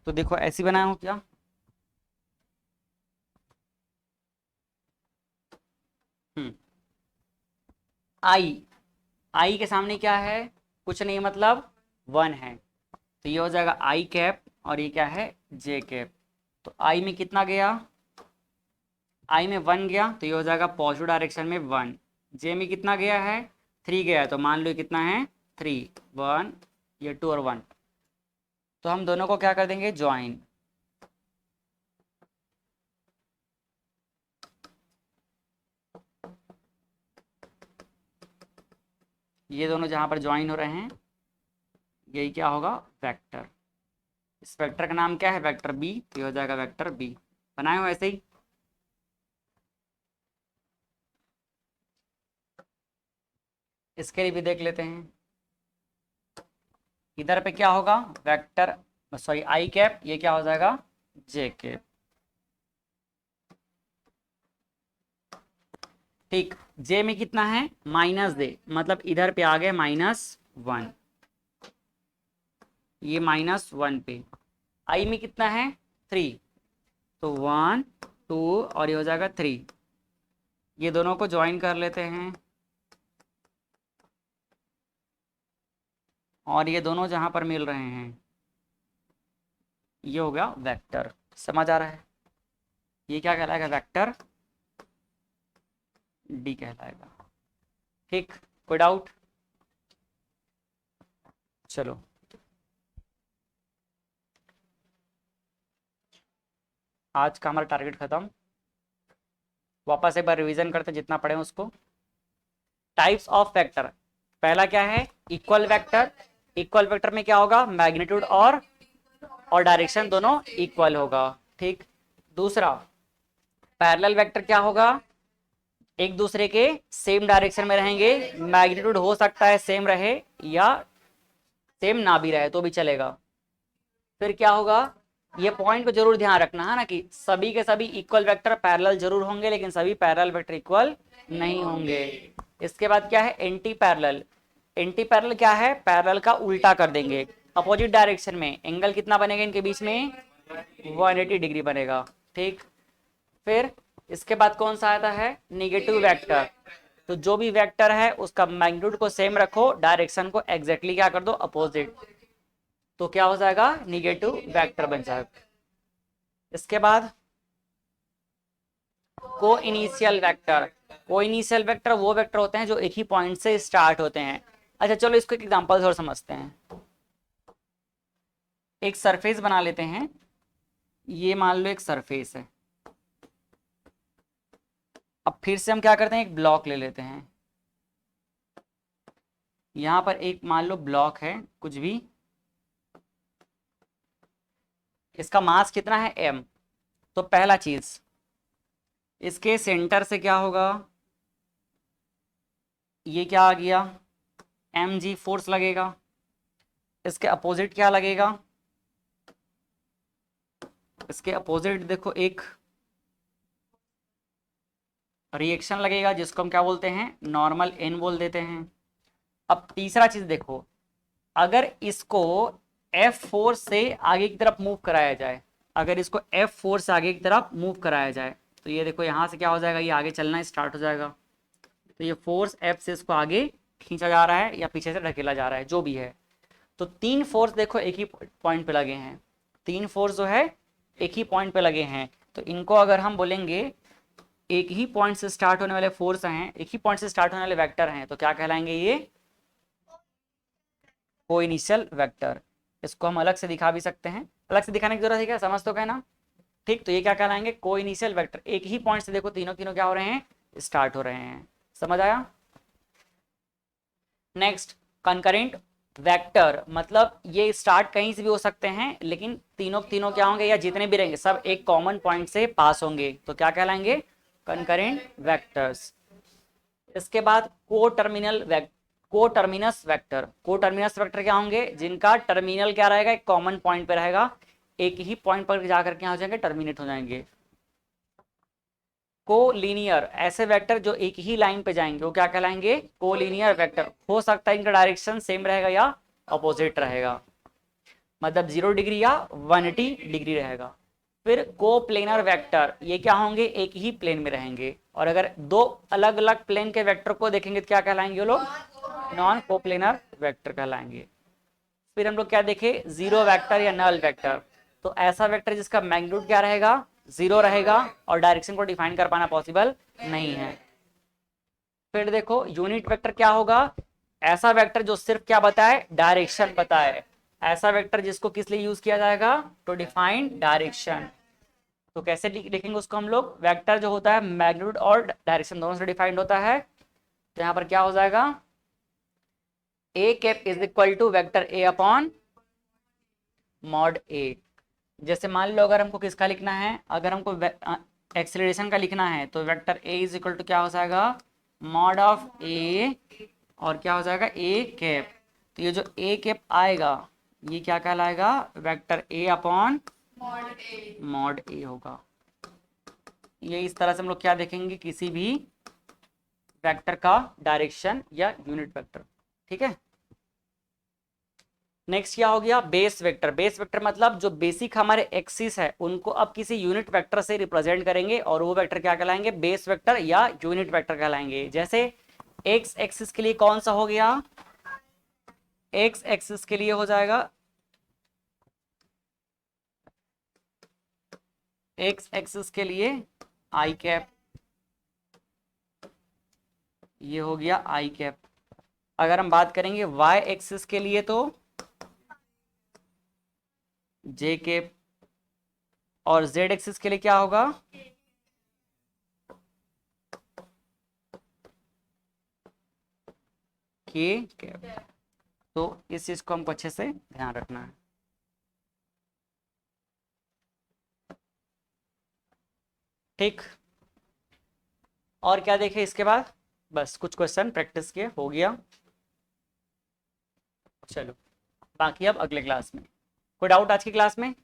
तो देखो ऐसी बनाया हूँ क्या, हम्म, आई, आई के सामने क्या है, कुछ नहीं मतलब 1 है, तो ये हो जाएगा आई कैप, और ये क्या है, जे कैप। तो आई में कितना गया, आई में 1 गया, तो ये हो जाएगा पॉजिटिव डायरेक्शन में 1। जे में कितना गया है, 3 गया है, तो मान लो ये कितना है, 3, 1, ये 2 और 1। तो हम दोनों को क्या कर देंगे, ज्वाइन। ये दोनों जहां पर ज्वाइन हो रहे हैं, यही क्या होगा, वेक्टर। इस वेक्टर का नाम क्या है, वेक्टर बी, तो ये हो जाएगा वेक्टर बी। बनाए हो ऐसे ही। इसके लिए भी देख लेते हैं। इधर पे क्या होगा, वेक्टर, सॉरी आई कैप, ये क्या हो जाएगा, जे कैप। ठीक, जे में कितना है, माइनस दे, मतलब इधर पे आ गए -1, ये -1 पे। आई में कितना है, 3, तो 1, 2 और ये हो जाएगा 3। ये दोनों को ज्वाइन कर लेते हैं, और ये दोनों जहां पर मिल रहे हैं, ये हो गया वेक्टर। समझ आ रहा है, ये क्या कहलाएगा, वेक्टर डी कहलाएगा। ठीक, कोई डाउट? चलो आज का हमारा टारगेट खत्म। वापस एक बार रिवीजन करते हैं जितना पढ़े उसको। टाइप्स ऑफ वेक्टर, पहला क्या है, इक्वल वेक्टर। इक्वल वेक्टर में क्या होगा, मैग्नीट्यूड और डायरेक्शन दोनों इक्वल होगा। ठीक, दूसरा पैरेलल वेक्टर क्या होगा, एक दूसरे के सेम डायरेक्शन में रहेंगे, मैग्नीट्यूड हो सकता है सेम रहे या सेम ना भी रहे तो भी चलेगा। फिर क्या होगा, ये पॉइंट को जरूर ध्यान रखना है ना, कि सभी के सभी इक्वल वेक्टर पैरेलल जरूर होंगे, लेकिन सभी पैरेलल वेक्टर इक्वल नहीं होंगे। इसके बाद क्या है, एंटी पैरेलल। एंटी पैरेलल क्या है, पैरेलल का उल्टा कर देंगे, अपोजिट डायरेक्शन में एंगल कितना बनेगा इनके बीच में, 180 डिग्री बनेगा। ठीक, फिर इसके बाद कौन सा आता है, निगेटिव वेक्टर। तो जो भी वेक्टर है उसका मैग्नीट्यूड को सेम रखो, डायरेक्शन को एग्जैक्टली क्या कर दो, अपोजिट, तो क्या हो जाएगा, निगेटिव वेक्टर बन जाएगा। इसके बाद को इनिशियल वेक्टर। को इनिशियल वेक्टर वो वेक्टर होते हैं जो एक ही पॉइंट से स्टार्ट होते हैं। अच्छा चलो इसको एक एग्जांपल और समझते हैं। एक सरफेस बना लेते हैं, ये मान लो एक सरफेस है। अब फिर से हम क्या करते हैं, एक ब्लॉक ले लेते हैं। यहां पर एक मान लो ब्लॉक है कुछ भी, इसका मास कितना है, m। तो पहला चीज, इसके सेंटर से क्या होगा, ये क्या आ गया, mg फोर्स लगेगा। इसके अपोजिट क्या लगेगा, इसके अपोजिट देखो एक रिएक्शन लगेगा, जिसको हम क्या बोलते हैं, नॉर्मल n बोल देते हैं। अब तीसरा चीज देखो, अगर इसको F फोर्स से आगे की तरफ मूव कराया जाए, अगर इसको F फोर्स से आगे की तरफ मूव कराया जाए तो ये देखो यहाँ से क्या हो जाएगा, ये आगे चलना स्टार्ट हो जाएगा। तो ये फोर्स F से इसको आगे खींचा जा रहा है या पीछे से ढकेला जा रहा है, जो भी है। तो तीन फोर्स देखो एक ही पॉइंट पे लगे हैं, तीन फोर्स जो है एक ही पॉइंट पे लगे हैं। तो इनको अगर हम बोलेंगे एक ही पॉइंट से स्टार्ट होने वाले फोर्स हैं, एक ही पॉइंट से स्टार्ट होने वाले वेक्टर हैं, तो क्या कहलाएंगे ये? कोइनिशियल वेक्टर। इसको हम अलग से दिखा भी सकते हैं, अलग से दिखाने की जरूरत है क्या, समझ तो गए ना? ठीक, तो ये क्या कहलाएंगे? कोइनिशियल वेक्टर। एक ही पॉइंट से देखो तीनों तीनों क्या हो रहे हैं, स्टार्ट हो रहे हैं। समझ आया? नेक्स्ट, कंकरेंट वेक्टर, मतलब ये स्टार्ट कहीं से भी हो सकते हैं, लेकिन तीनों तीनों क्या होंगे, या जितने भी रहेंगे सब एक कॉमन पॉइंट से पास होंगे, तो क्या कहलाएंगे? Concurrent vectors. इसके बाद कोटर्मिनस वेक्टर। कोटर्मिनस वेक्टर क्या होंगे? जिनका टर्मिनल क्या रहेगा, एक कॉमन पॉइंट पे रहेगा, एक ही पॉइंट पर जाकर क्या हो जाएंगे, टर्मिनेट हो जाएंगे। कोलिनियर, ऐसे वेक्टर जो एक ही लाइन पे जाएंगे वो क्या कहलाएंगे? Collinear vector. हो सकता है इनका डायरेक्शन सेम रहेगा या अपोजिट रहेगा, मतलब 0 डिग्री या 180 डिग्री रहेगा। फिर कोप्लेनर वेक्टर, ये क्या होंगे? एक ही प्लेन में रहेंगे। और अगर दो अलग अलग प्लेन के वेक्टर को देखेंगे तो क्या कहलाएंगे वो लोग? नॉन कोप्लेनर वेक्टर कहलाएंगे। फिर हम लोग क्या देखे? जीरो वेक्टर या नल वेक्टर। तो ऐसा वेक्टर जिसका मैग्नीट्यूड क्या रहेगा? 0 रहेगा और डायरेक्शन को डिफाइन कर पाना पॉसिबल नहीं है। फिर देखो यूनिट वेक्टर क्या होगा? ऐसा वेक्टर जो सिर्फ क्या बताए? डायरेक्शन बताए। ऐसा वेक्टर जिसको किस लिए यूज किया जाएगा? To define direction. तो कैसे लिखेंगे उसको हम लोग? वेक्टर जो होता है मैग्नीट्यूड और डायरेक्शन दोनों से डिफाइंड होता है। तो यहाँ पर क्या हो जाएगा? ए cap is equal to vector A upon mod A. जैसे मान लो अगर हमको किसका लिखना है, अगर हमको एक्सेलरेशन का लिखना है तो vector A is equal to क्या हो जाएगा? मॉड ऑफ ए और क्या हो जाएगा? A cap. तो ये जो ए कैप आएगा ये क्या कहलाएगा? वेक्टर ए अपॉन मॉड ए होगा। ये इस तरह से हम लोग क्या देखेंगे, किसी भी वेक्टर का डायरेक्शन या यूनिट वेक्टर। ठीक है। नेक्स्ट क्या हो गया? Base vector. बेस वेक्टर मतलब जो बेसिक हमारे एक्सिस है उनको अब किसी यूनिट वेक्टर से रिप्रेजेंट करेंगे और वो वेक्टर क्या कहलाएंगे? बेस वेक्टर या यूनिट वेक्टर कहलाएंगे। जैसे एक्स एक्सिस के लिए कौन सा हो गया? एक्स एक्सिस के लिए हो जाएगा, एक्स एक्सिस के लिए आई कैप, ये हो गया आई कैप। अगर हम बात करेंगे वाई एक्सिस के लिए तो जे कैप, और जेड एक्सिस के लिए क्या होगा? के कैप। तो इस चीज को हमको अच्छे से ध्यान रखना है। ठीक, और क्या देखे इसके बाद? बस कुछ क्वेश्चन प्रैक्टिस किए, हो गया। चलो बाकी अब अगले क्लास में। कोई डाउट आज की क्लास में?